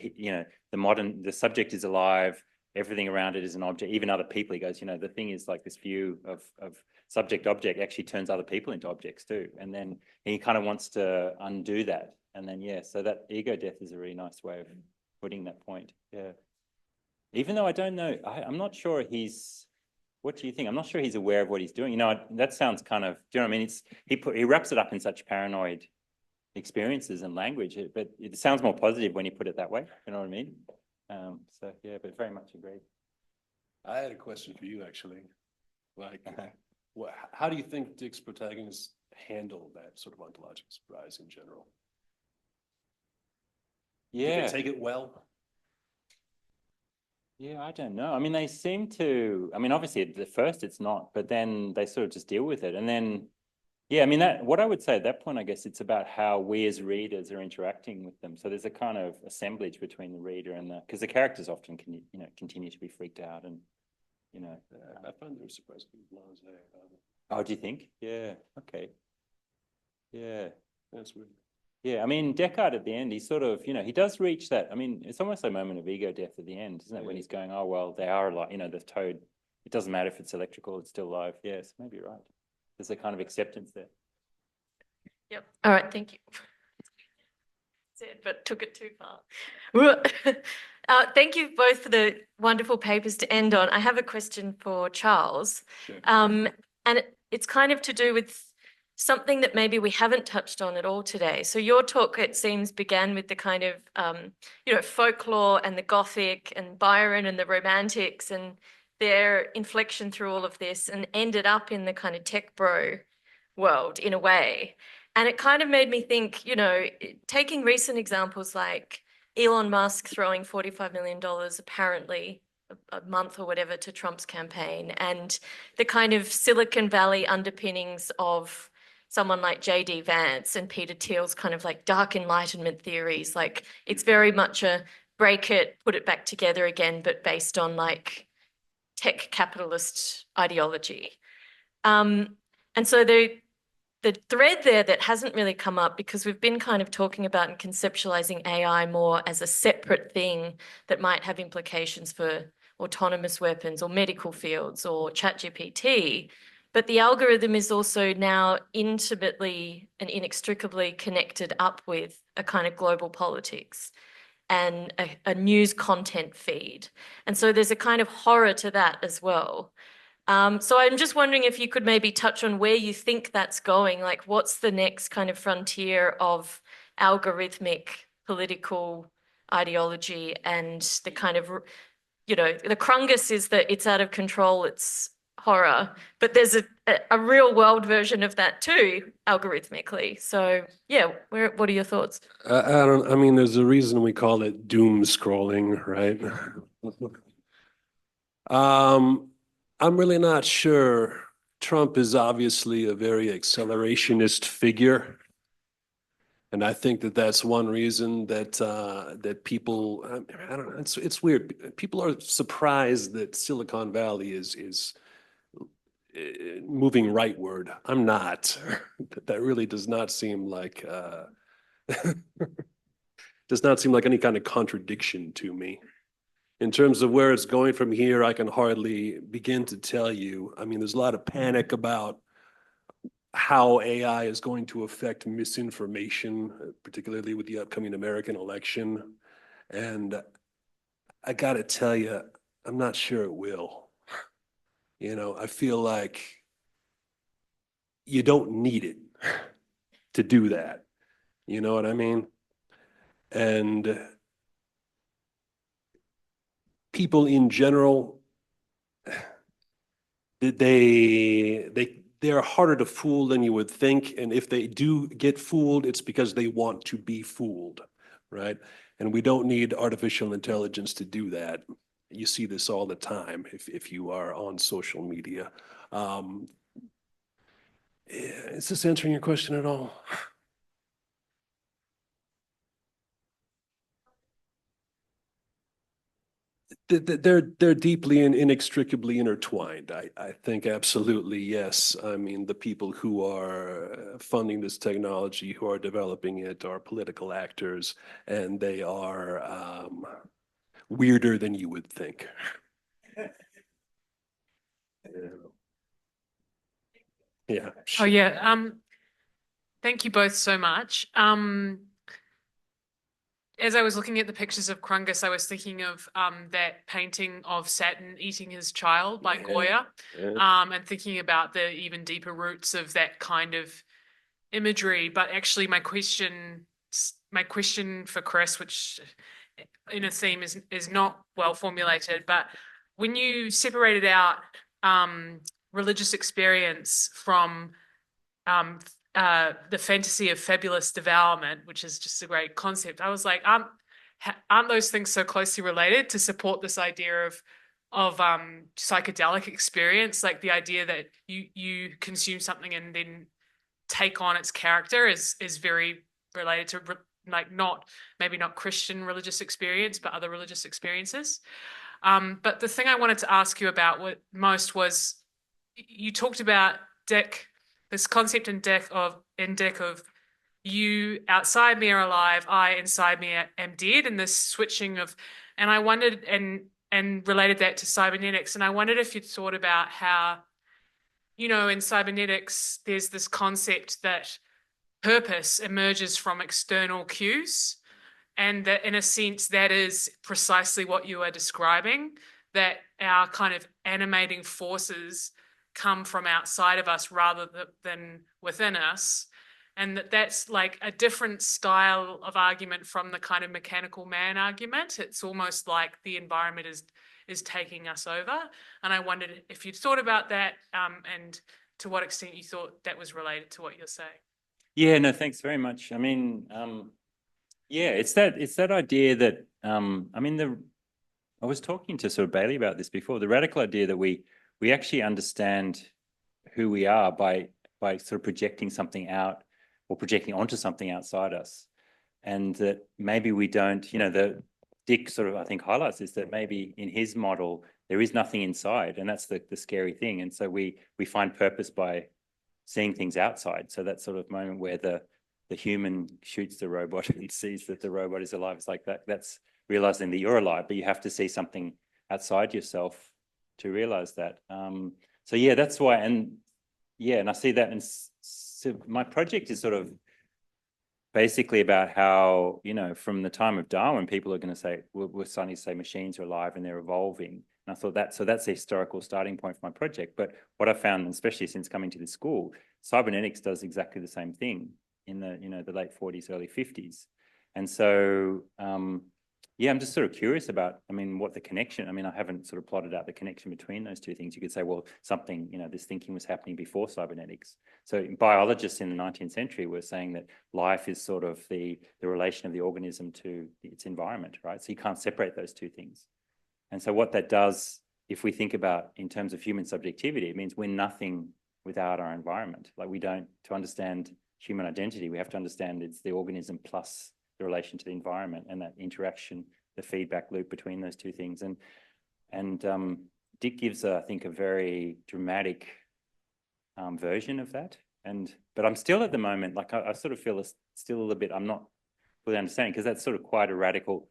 [SPEAKER 2] the subject is alive, everything around it is an object, even other people. He goes, the thing is like this view of subject object actually turns other people into objects too. And then he kind of wants to undo that. And then, yeah, so that ego death is a really nice way of putting that point. Yeah. Even though I don't know, I'm not sure what do you think? I'm not sure he's aware of what he's doing. That sounds kind of, do you know what I mean? He wraps it up in such paranoid experiences and language, but it sounds more positive when you put it that way. You know what I mean? So yeah, but very much agree.
[SPEAKER 3] I had a question for you, actually. Like, how do you think Dick's protagonists handle that sort of ontological surprise in general?
[SPEAKER 2] Yeah.
[SPEAKER 3] Do they take it well?
[SPEAKER 2] Yeah, I don't know. I mean, they seem to, I mean, obviously at the first it's not, but then they sort of just deal with it. And then, yeah, I mean, what I would say at that point, I guess it's about how we as readers are interacting with them. So there's a kind of assemblage between the reader and because the characters often can, continue to be freaked out and,
[SPEAKER 3] I find them surprisingly blasé.
[SPEAKER 2] Oh, do you think? Yeah. Okay. Yeah.
[SPEAKER 3] That's weird.
[SPEAKER 2] Yeah, I mean, Deckard at the end, he sort of, he does reach that. I mean, it's almost a moment of ego death at the end, isn't it? When he's going, oh, well, they are like, the toad. It doesn't matter if it's electrical, it's still alive. Yes, maybe you're right. There's a kind of acceptance there.
[SPEAKER 5] Yep. All right. Thank you. Said, but took it too far. Thank you both for the wonderful papers to end on. I have a question for Charles.
[SPEAKER 3] Sure.
[SPEAKER 5] And it's kind of to do with something that maybe we haven't touched on at all today. So your talk, it seems, began with the kind of, folklore and the Gothic and Byron and the Romantics and their inflection through all of this, and ended up in the kind of tech bro world in a way. And it kind of made me think, taking recent examples like Elon Musk throwing $45 million apparently a month or whatever to Trump's campaign, and the kind of Silicon Valley underpinnings of someone like J.D. Vance and Peter Thiel's kind of like dark enlightenment theories. Like it's very much a break it, put it back together again, but based on like tech capitalist ideology. And so the thread there that hasn't really come up, because we've been kind of talking about and conceptualizing AI more as a separate thing that might have implications for autonomous weapons or medical fields or ChatGPT. But the algorithm is also now intimately and inextricably connected up with a kind of global politics and a news content feed. And so there's a kind of horror to that as well. So I'm just wondering if you could maybe touch on where you think that's going, like what's the next kind of frontier of algorithmic political ideology, and the kind of, the crungus is that it's out of control, it's horror, but there's a real world version of that too, algorithmically. So yeah, what are your thoughts?
[SPEAKER 3] I mean, there's a reason we call it doom scrolling, right? I'm really not sure. Trump is obviously a very accelerationist figure. And I think that that's one reason that that people, I don't know, it's weird. People are surprised that Silicon Valley is moving rightward. I'm not. That really does not seem like does not seem like any kind of contradiction to me. In terms of where it's going from here, I can hardly begin to tell you. I mean, there's a lot of panic about how AI is going to affect misinformation, particularly with the upcoming American election. And I got to tell you, I'm not sure it will. You know, I feel like you don't need it to do that. You know what I mean? And people in general, they're harder to fool than you would think. And if they do get fooled, it's because they want to be fooled, right? And we don't need artificial intelligence to do that. You see this all the time if you are on social media. Is this answering your question at all? They're deeply and inextricably intertwined. I think absolutely yes. I mean, the people who are funding this technology, who are developing it, are political actors, and they are weirder than you would think. Yeah.
[SPEAKER 6] Oh yeah. Thank you both so much. As I was looking at the pictures of Krungus, I was thinking of that painting of Saturn eating his child by
[SPEAKER 3] Yeah.
[SPEAKER 6] Goya,
[SPEAKER 3] Yeah.
[SPEAKER 6] and thinking about the even deeper roots of that kind of imagery. But actually, my question for Chris, which in a theme is not well formulated, but when you separated out religious experience from the fantasy of fabulous devourment, which is just a great concept. I was like, aren't those things so closely related to support this idea of psychedelic experience? Like the idea that you consume something and then take on its character is very related to like maybe not Christian religious experience, but other religious experiences. But the thing I wanted to ask you about most was you talked about this concept in Dick of you outside me are alive, I inside me am dead, and this switching of, and I wondered and related that to cybernetics, and I wondered if you'd thought about how, you know, in cybernetics there's this concept that purpose emerges from external cues, and that in a sense that is precisely what you are describing, that our kind of animating forces come from outside of us rather than within us, and that's like a different style of argument from the kind of mechanical man argument. It's almost like the environment is taking us over, and I wondered if you'd thought about that, and to what extent you thought that was related to what you're saying.
[SPEAKER 2] Yeah, no, thanks very much. I mean, yeah, it's that idea that I mean, I was talking to sort of Bailey about this before, the radical idea that we actually understand who we are by sort of projecting something out or projecting onto something outside us. And that maybe we don't, you know, the Dick sort of, I think, highlights this, that maybe in his model, there is nothing inside, and that's the scary thing. And so we find purpose by seeing things outside. So that sort of moment where the human shoots the robot and sees that the robot is alive, it's like that's realizing that you're alive, but you have to see something outside yourself to realize that. So yeah, that's why, and yeah, and I see that, and so my project is sort of basically about how, you know, from the time of Darwin, people are going to say, we're starting to say machines are alive and they're evolving. And I thought so that's a historical starting point for my project. But what I found, especially since coming to this school, cybernetics does exactly the same thing in the, you know, the late 40s, early 50s. And so, yeah, I'm just sort of curious about, I mean, what the connection, I mean, I haven't sort of plotted out the connection between those two things. You could say, well, something, you know, this thinking was happening before cybernetics. So biologists in the 19th century were saying that life is sort of the relation of the organism to its environment, right? So you can't separate those two things. And so what that does, if we think about in terms of human subjectivity, it means we're nothing without our environment. Like we don't, to understand human identity, we have to understand it's the organism plus the relation to the environment and that interaction, the feedback loop between those two things. And Dick gives, I think, a very dramatic version of that. But I'm still at the moment, like I sort of feel still a little bit, I'm not fully understanding, because that's sort of quite a radical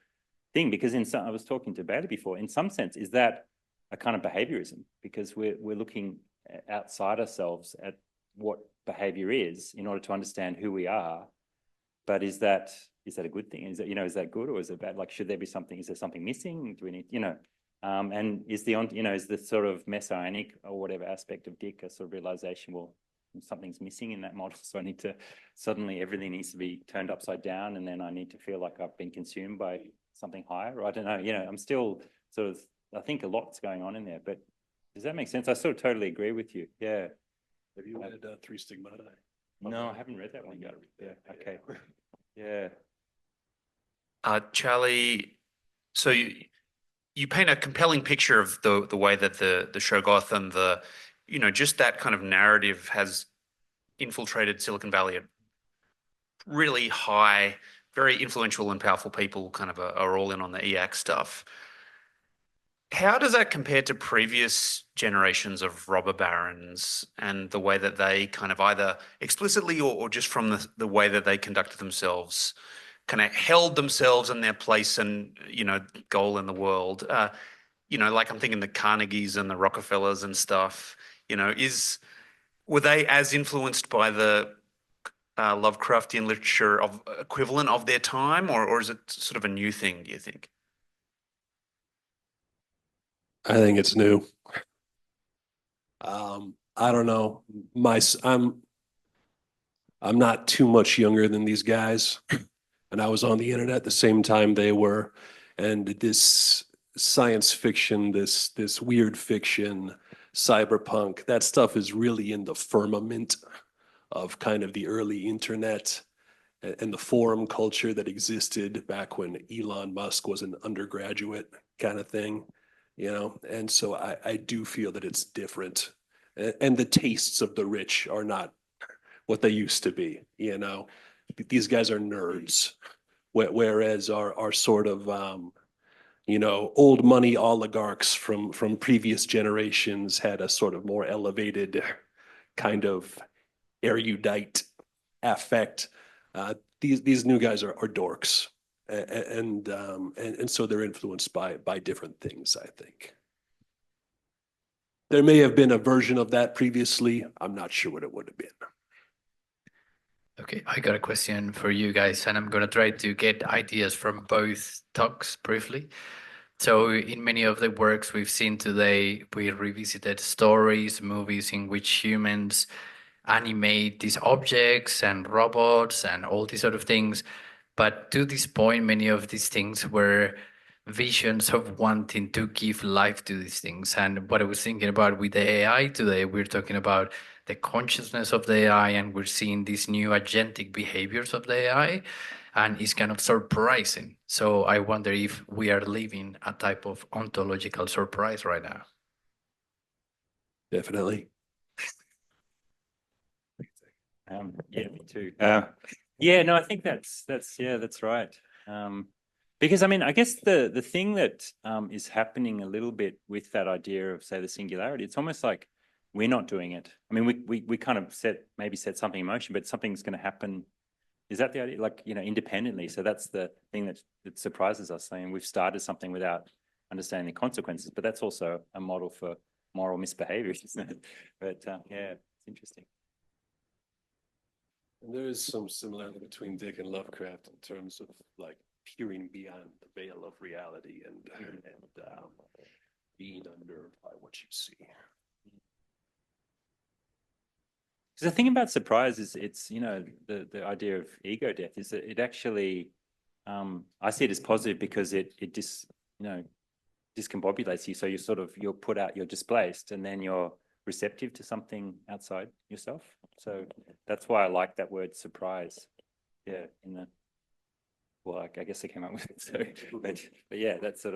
[SPEAKER 2] thing, because in some, I was talking to Bailey before, in some sense, is that a kind of behaviorism? Because we're looking outside ourselves at what behavior is in order to understand who we are. But is that a good thing? Is that, you know, is that good or is it bad? Like, should there be something, is there something missing? Do we need, you know, and is the, you know, is the sort of messianic or whatever aspect of Dick a sort of realization, well, something's missing in that model, so I need to, suddenly everything needs to be turned upside down, and then I need to feel like I've been consumed by something higher. I don't know, you know, I'm still sort of, I think a lot's going on in there, but does that make sense? I sort of totally agree with you. Yeah.
[SPEAKER 3] Have you read Three Stigmata?
[SPEAKER 2] No, I haven't read that one yet. Yeah, okay. Yeah.
[SPEAKER 7] Charlie, so you paint a compelling picture of the way that the show Gotham, just that kind of narrative has infiltrated Silicon Valley. Really high, very influential and powerful people kind of are all in on the EAC stuff. How does that compare to previous generations of robber barons and the way that they kind of either explicitly or just from the way that they conducted themselves, kind of held themselves in their place and, goal in the world? Like I'm thinking the Carnegies and the Rockefellers and stuff, were they as influenced by the Lovecraftian literature of equivalent of their time, or is it sort of a new thing, do you think?
[SPEAKER 3] I think it's new. I don't know. I'm not too much younger than these guys, and I was on the internet the same time they were, and this science fiction, this weird fiction, cyberpunk, that stuff is really in the firmament of kind of the early internet and the forum culture that existed back when Elon Musk was an undergraduate kind of thing, and so I do feel that it's different, and the tastes of the rich are not what they used to be. These guys are nerds, whereas our sort of old money oligarchs from previous generations had a sort of more elevated kind of erudite affect. These new guys are dorks, and so they're influenced by different things, I think. There may have been a version of that previously. I'm not sure what it would have been.
[SPEAKER 8] Okay, I got a question for you guys, and I'm going to try to get ideas from both talks briefly. So in many of the works we've seen today, we revisited stories, movies in which humans animate these objects and robots and all these sort of things. But to this point, many of these things were visions of wanting to give life to these things. And what I was thinking about with the AI today, we're talking about the consciousness of the AI, and we're seeing these new agentic behaviors of the AI, and it's kind of surprising. So I wonder if we are living a type of ontological surprise right now.
[SPEAKER 3] Definitely.
[SPEAKER 2] Yeah, me too. Yeah, no, I think that's right. Because I mean, I guess the thing that is happening a little bit with that idea of, say, the singularity, it's almost like we're not doing it. I mean, we kind of maybe set something in motion, but something's going to happen. Is that the idea? Like, independently. So that's the thing that surprises us, saying we've started something without understanding the consequences. But that's also a model for moral misbehavior, isn't it? But yeah, it's interesting.
[SPEAKER 3] And there is some similarity between Dick and Lovecraft in terms of like peering beyond the veil of reality and being unnerved by what you see.
[SPEAKER 2] Because the thing about surprise is it's, the idea of ego death is that it actually, I see it as positive because it just, discombobulates you. So you're put out, you're displaced, and then you're receptive to something outside yourself. So that's why I like that word surprise. Yeah, I guess I came up with it. So, but yeah, that sort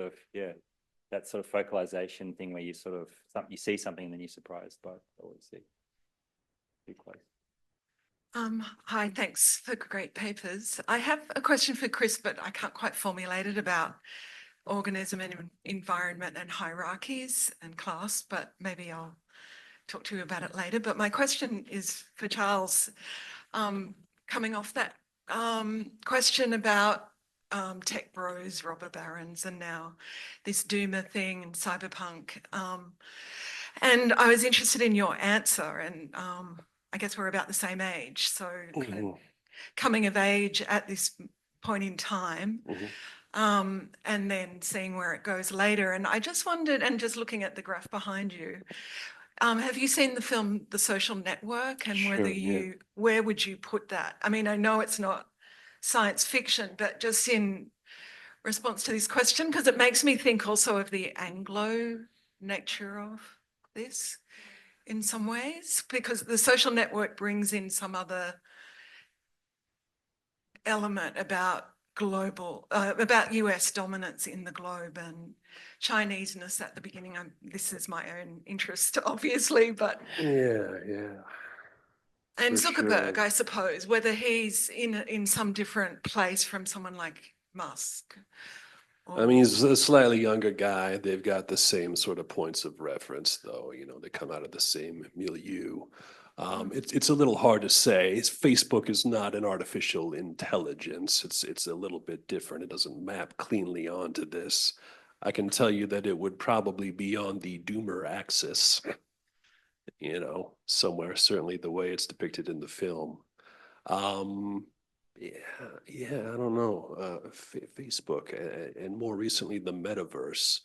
[SPEAKER 2] of focalization thing where you you see something and then you're surprised by what you see. Be close.
[SPEAKER 9] Hi, thanks for great papers. I have a question for Chris, but I can't quite formulate it about organism and environment and hierarchies and class, but maybe I'll talk to you about it later. But my question is for Charles, coming off that question about tech bros, robber barons, and now this doomer thing and cyberpunk. And I was interested in your answer, and I guess we're about the same age, so kind of coming of age at this point in time. And then seeing where it goes later. And I just wondered, and just looking at the graph behind you, have you seen the film The Social Network, and whether where would you put that? I mean, I know it's not science fiction, but just in response to this question, because it makes me think also of the Anglo nature of this in some ways, because The Social Network brings in some other element about about US dominance in the globe and Chineseness at the beginning. This is my own interest, obviously, but
[SPEAKER 3] Yeah.
[SPEAKER 9] and
[SPEAKER 3] For
[SPEAKER 9] Zuckerberg,
[SPEAKER 3] sure.
[SPEAKER 9] I suppose, whether he's in some different place from someone like Musk.
[SPEAKER 3] I mean, he's a slightly younger guy. They've got the same sort of points of reference, though. They come out of the same milieu. It's a little hard to say. Facebook is not an artificial intelligence. It's a little bit different. It doesn't map cleanly onto this. I can tell you that it would probably be on the doomer axis, somewhere, certainly the way it's depicted in the film. Yeah, I don't know. Facebook and more recently the metaverse.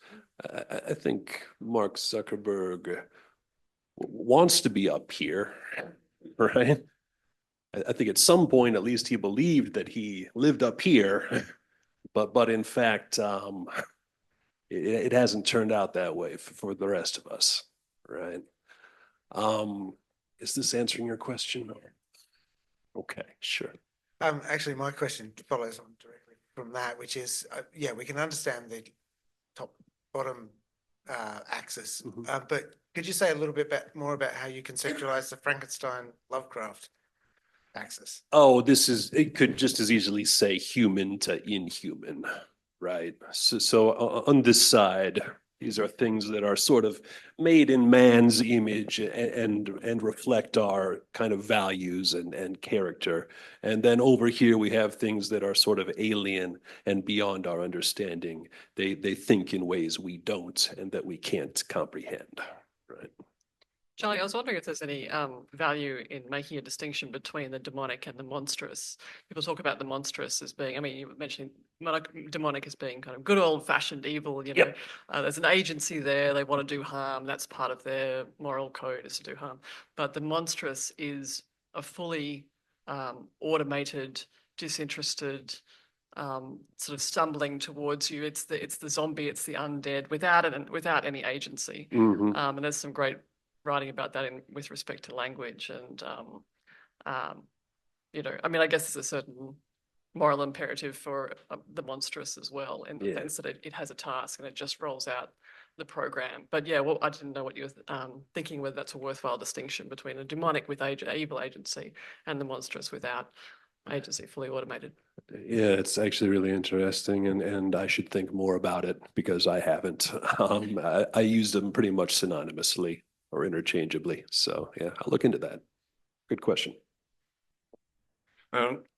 [SPEAKER 3] I think Mark Zuckerberg wants to be up here, right? I think at some point, at least, he believed that he lived up here, but in fact, it hasn't turned out that way for the rest of us, right? Is this answering your question? Okay, sure.
[SPEAKER 10] Actually, my question follows on directly from that, which is, yeah, we can understand the top-bottom axis, but could you say a little bit more about how you conceptualize the Frankenstein Lovecraft axis?
[SPEAKER 3] Oh, it could just as easily say human to inhuman, right? So on this side, these are things that are sort of made in man's image and reflect our kind of values and character. And then over here, we have things that are sort of alien and beyond our understanding. They think in ways we don't and that we can't comprehend, right?
[SPEAKER 1] Charlie, I was wondering if there's any value in making a distinction between the demonic and the monstrous. People talk about the monstrous as being, I mean, you mentioned demonic as being kind of good old-fashioned evil,
[SPEAKER 3] Yep.
[SPEAKER 1] There's an agency there, they want to do harm, that's part of their moral code is to do harm. But the monstrous is a fully automated, disinterested, sort of stumbling towards you. It's the zombie, it's the undead without any agency. And there's some great writing about that with respect to language and I mean, I guess there's a certain moral imperative for the monstrous as well, in the sense that it has a task and it just rolls out the program. But yeah, well, I didn't know what you were thinking, whether that's a worthwhile distinction between a demonic with evil agency and the monstrous without agency, fully automated.
[SPEAKER 3] Yeah, it's actually really interesting, and I should think more about it because I haven't. I use them pretty much synonymously or interchangeably. So yeah, I'll look into that. Good question.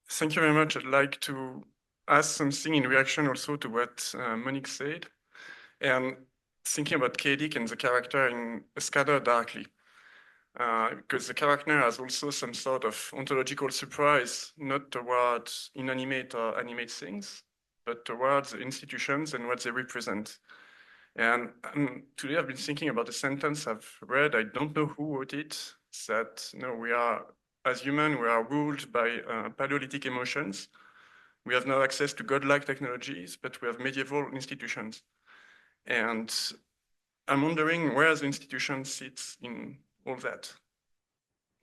[SPEAKER 11] Thank you very much. I'd like to ask something in reaction also to what Monique said. And thinking about K-Dick and the character in Scattered Darkly. Because the character has also some sort of ontological surprise, not towards inanimate or animate things, but towards the institutions and what they represent. And today I've been thinking about a sentence I've read, I don't know who wrote it, that we are, as humans, we are ruled by Paleolithic emotions. We have no access to godlike technologies, but we have medieval institutions. And I'm wondering where the institution sits in all that.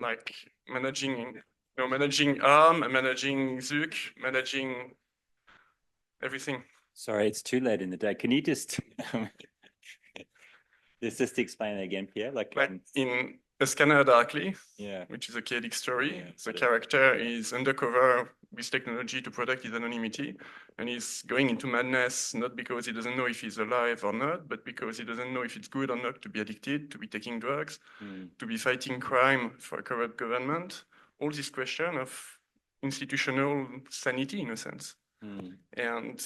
[SPEAKER 11] Like managing, managing ARM, managing Zook, managing everything.
[SPEAKER 2] Sorry, it's too late in the day. Can you just just explain it again, Pierre? Like,
[SPEAKER 11] In A Scanner Darkly,
[SPEAKER 2] yeah,
[SPEAKER 11] which is a chaotic story,
[SPEAKER 2] Yeah,
[SPEAKER 11] the
[SPEAKER 2] yeah.
[SPEAKER 11] character is undercover with technology to protect his anonymity, and he's going into madness, not because he doesn't know if he's alive or not, but because he doesn't know if it's good or not to be addicted, to be taking drugs, to be fighting crime for a corrupt government. All this question of institutional sanity, in a sense. And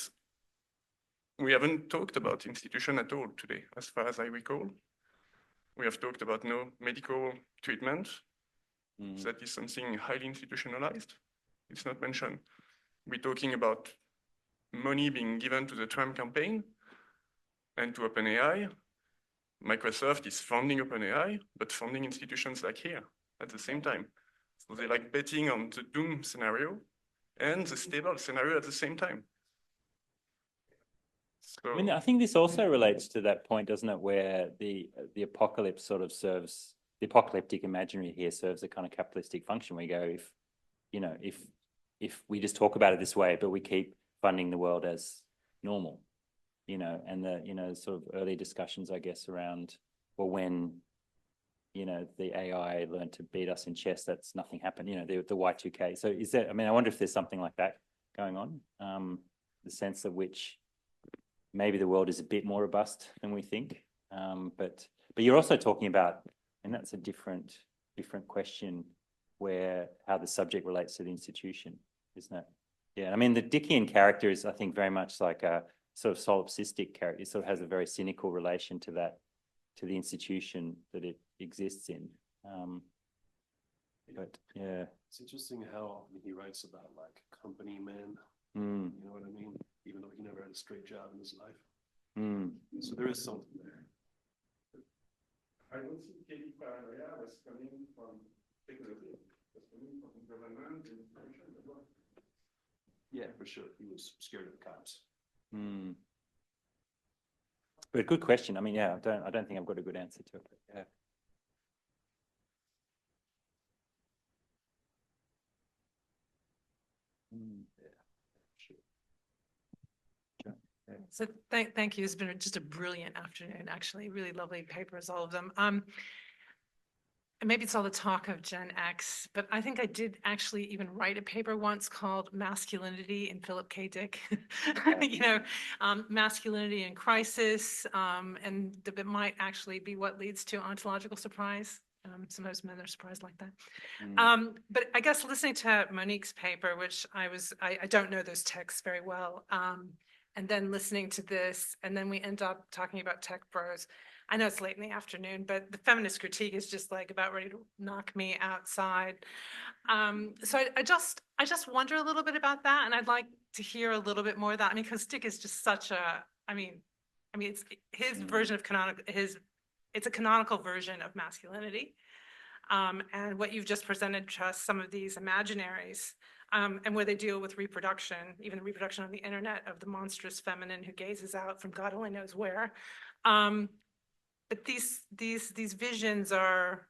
[SPEAKER 11] we haven't talked about institution at all today, as far as I recall. We have talked about no medical treatment. That is something highly institutionalized. It's not mentioned. We're talking about money being given to the Trump campaign and to OpenAI. Microsoft is funding OpenAI, but funding institutions like here at the same time. So they're like betting on the doom scenario and the stable scenario at the same time. So,
[SPEAKER 2] I mean, I think this also relates to that point, doesn't it, where the apocalypse sort of serves, the apocalyptic imaginary here serves a kind of capitalistic function. We go, if we just talk about it this way, but we keep funding the world as normal, and the, sort of early discussions, I guess, around, well, when, the AI learned to beat us in chess, that's nothing happened, the Y2K. So is there, I mean, I wonder if there's something like that going on, the sense of which maybe the world is a bit more robust than we think. But you're also talking about, and that's a different question, where how the subject relates to the institution, isn't it? Yeah, I mean, the Dickian character is, I think, very much like a sort of solipsistic character. It sort of has a very cynical relation to that, to the institution that it exists in. But yeah.
[SPEAKER 3] It's interesting how he writes about like company men,
[SPEAKER 2] Mm.
[SPEAKER 3] you know what I mean? Even though he never had a straight job in his life.
[SPEAKER 2] Mm.
[SPEAKER 3] So there is something there.
[SPEAKER 11] I don't think Katie paranoia was coming from technology, it was coming from government and institution as well.
[SPEAKER 3] Yeah, for sure. He was scared of the cops.
[SPEAKER 2] Mm. But good question. I mean, yeah, I don't think I've got a good answer to it. But yeah. Mm.
[SPEAKER 12] So thank you. It's been just a brilliant afternoon, actually. Really lovely papers, all of them. And maybe it's all the talk of Gen X, but I think I did actually even write a paper once called Masculinity in Philip K. Dick. Masculinity in crisis, and it might actually be what leads to ontological surprise. Sometimes men are surprised like that. But I guess listening to Monique's paper, which I don't know those texts very well, and then listening to this, and then we end up talking about tech bros. I know it's late in the afternoon, but the feminist critique is just like about ready to knock me outside. So I just wonder a little bit about that, and I'd like to hear a little bit more of that. I mean, because Dick is just such a, I mean, it's his version of canonical, it's a canonical version of masculinity. And what you've just presented to us, some of these imaginaries, and where they deal with reproduction, even the reproduction on the internet of the monstrous feminine who gazes out from God only knows where. But these visions are,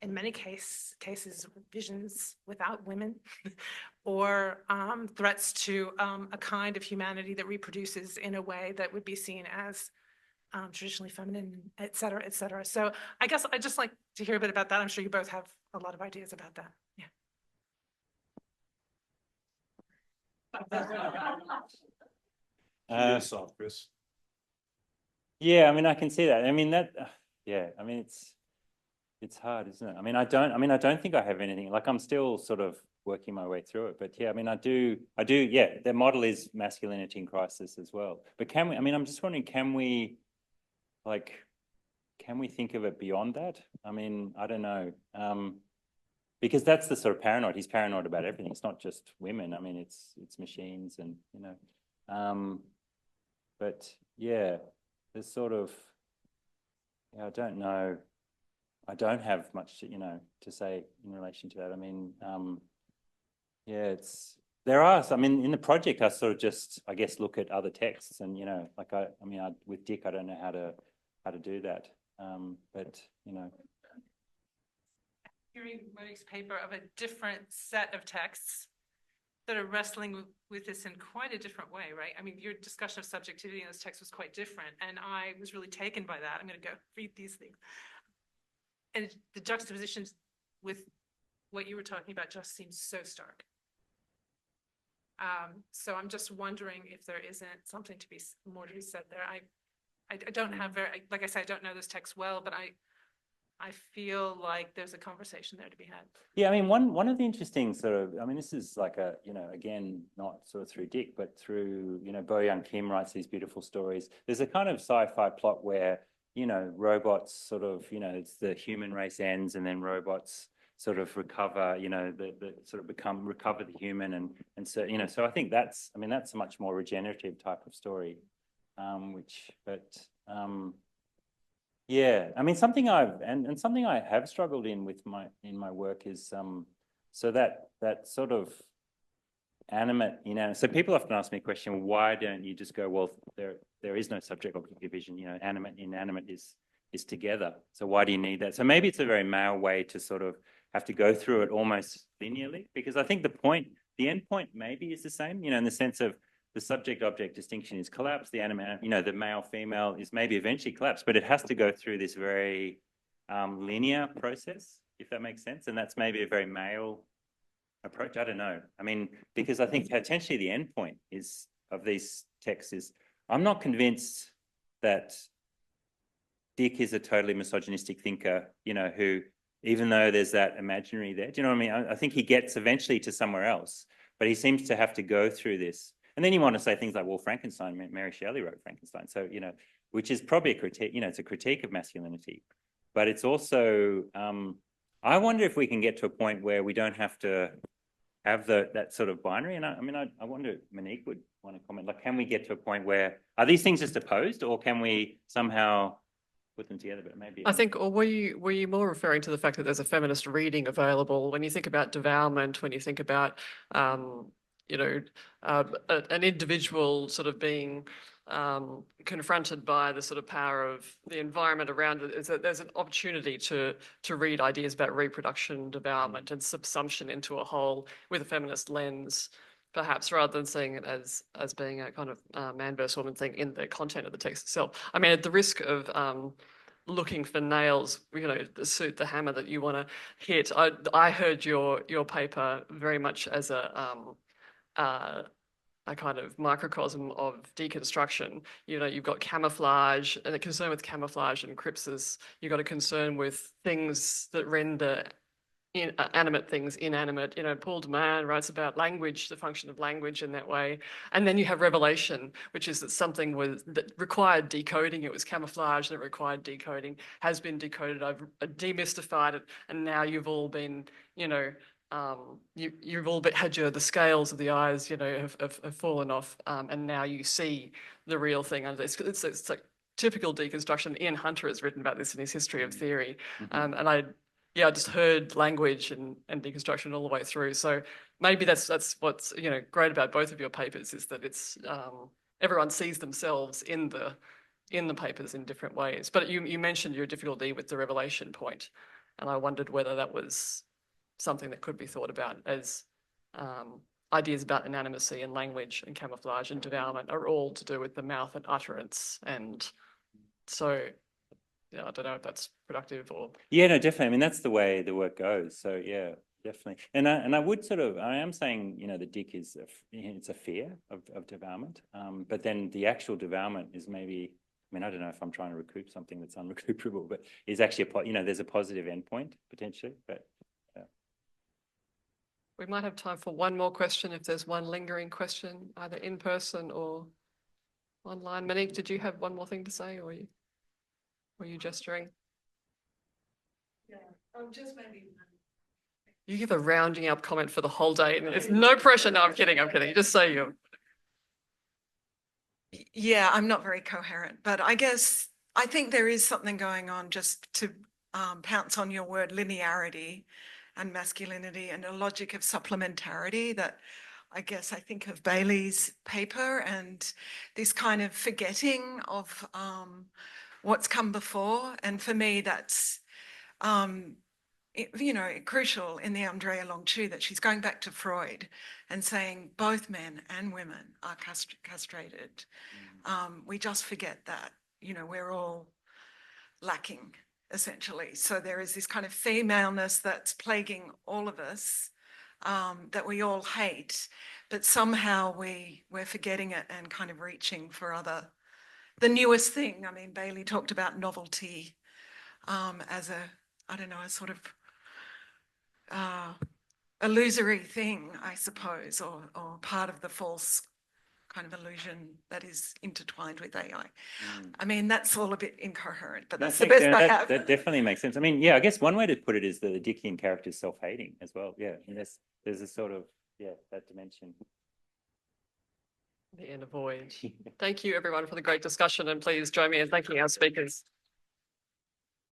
[SPEAKER 12] in many cases, visions without women, or threats to a kind of humanity that reproduces in a way that would be seen as traditionally feminine, et cetera, et cetera. So I guess I'd just like to hear a bit about that. I'm sure you both have a lot of ideas about that. Yeah.
[SPEAKER 3] Soft, Chris.
[SPEAKER 2] Yeah, I mean, I can see that. I mean, yeah, I mean, it's hard, isn't it? I mean, I don't think I have anything, like I'm still sort of working my way through it, but yeah, I mean, I do, yeah, the model is masculinity in crisis as well. But can we, I mean, I'm just wondering, can we think of it beyond that? I mean, I don't know. Because that's the sort of paranoid. He's paranoid about everything. It's not just women. I mean, it's machines and, but yeah, there's sort of, yeah, I don't know. I don't have much to, to say in relation to that. I mean, yeah, There are, I mean, in the project, I sort of just, I guess, look at other texts and, like with Dick, I don't know how to do that. But,
[SPEAKER 12] Hearing Monique's paper of a different set of texts that are wrestling with this in quite a different way, right? I mean, your discussion of subjectivity in this text was quite different, and I was really taken by that. I'm going to go read these things. And the juxtapositions with what you were talking about just seems so stark. So I'm just wondering if there isn't something to be more to be said there. I don't have like I said, I don't know this text well, but I feel like there's a conversation there to be had.
[SPEAKER 2] yeah, I mean, one of the interesting sort of, I mean, this is like again, not sort of through Dick, but through, Bo Young Kim writes these beautiful stories. There's a kind of sci-fi plot where, robots sort of, it's the human race ends and then robots sort of recover, the sort of recover the human. And so, so I think that's a much more regenerative type of story, yeah, I mean, something and something I have struggled in my work is so that sort of animate, so people often ask me a question, why don't you just go, well, there is no subject object division, animate, inanimate is together. So why do you need that? So maybe it's a very male way to sort of have to go through it almost linearly, because I think the end point maybe is the same, in the sense of the subject-object distinction is collapsed. The animate, the male-female is maybe eventually collapsed, but it has to go through this very linear process, if that makes sense. And that's maybe a very male approach. I don't know. I mean, because I think potentially the end point of these texts is, I'm not convinced that Dick is a totally misogynistic thinker, who, even though there's that imaginary there, do you know what I mean? I think he gets eventually to somewhere else, but he seems to have to go through this. And then you want to say things like, well, Frankenstein, Mary Shelley wrote Frankenstein. So, which is probably a critique, it's a critique of masculinity. But it's also, I wonder if we can get to a point where we don't have to have that sort of binary. And I wonder, Monique would want to comment, like, can we get to a point where, are these things just opposed, or can we somehow put them together? But maybe
[SPEAKER 1] I think, or were you more referring to the fact that there's a feminist reading available when you think about devourment, when you think about an individual sort of being confronted by the sort of power of the environment around it, is that there's an opportunity to read ideas about reproduction, devourment, and subsumption into a whole with a feminist lens, perhaps, rather than seeing it as being a kind of man versus woman thing in the content of the text itself. I mean, at the risk of looking for nails, to suit the hammer that you want to hit, I heard your paper very much as a kind of microcosm of deconstruction. You've got camouflage and a concern with camouflage and crypsis. You've got a concern with things that render animate things inanimate. Paul de Man writes about language, the function of language in that way. And then you have revelation, which is that something that required decoding. It was camouflage that required decoding, has been decoded. I've demystified it, and now you've all been, you've all had the scales of the eyes, have fallen off, and now you see the real thing. And it's like typical deconstruction. Ian Hunter has written about this in his History of Theory, and I just heard language and deconstruction all the way through. So maybe that's what's great about both of your papers, is that it's everyone sees themselves in the papers in different ways. But you mentioned your difficulty with the revelation point, and I wondered whether that was something that could be thought about as ideas about anonymacy and language and camouflage and devourment are all to do with the mouth and utterance. And so, yeah, I don't know if that's productive or.
[SPEAKER 2] Yeah, no, definitely. I mean, that's the way the work goes. So yeah, definitely. And I would I am saying, that Dick is, it's a fear of devourment. But then the actual devourment is maybe, I mean, I don't know if I'm trying to recoup something that's unrecuperable, but is actually there's a positive endpoint potentially, but.
[SPEAKER 1] We might have time for one more question if there's one lingering question, either in person or online. Monique, did you have one more thing to say, or were you gesturing?
[SPEAKER 9] Yeah, just maybe.
[SPEAKER 1] You give a rounding up comment for the whole day, and it's no pressure. No, I'm kidding. Just say you.
[SPEAKER 9] Yeah, I'm not very coherent, but I think there is something going on, just to pounce on your word linearity and masculinity and a logic of supplementarity that I guess I think of Bailey's paper and this kind of forgetting of what's come before. And for me, that's, crucial in the Andrea Longchu that she's going back to Freud and saying both men and women are castrated. We just forget that, we're all lacking essentially. So there is this kind of femaleness that's plaguing all of us, that we all hate, but somehow we're forgetting it and kind of reaching for the newest thing. I mean, Bailey talked about novelty as a sort of illusory thing, I suppose, or part of the false kind of illusion that is intertwined with AI. I mean, that's all a bit incoherent, but that's the best I have.
[SPEAKER 2] That definitely makes sense. I mean, yeah, I guess one way to put it is the Dickian character is self-hating as well. Yeah, and there's a sort of, that dimension.
[SPEAKER 1] The inner void. Thank you, everyone, for the great discussion, and please join me in thanking our speakers.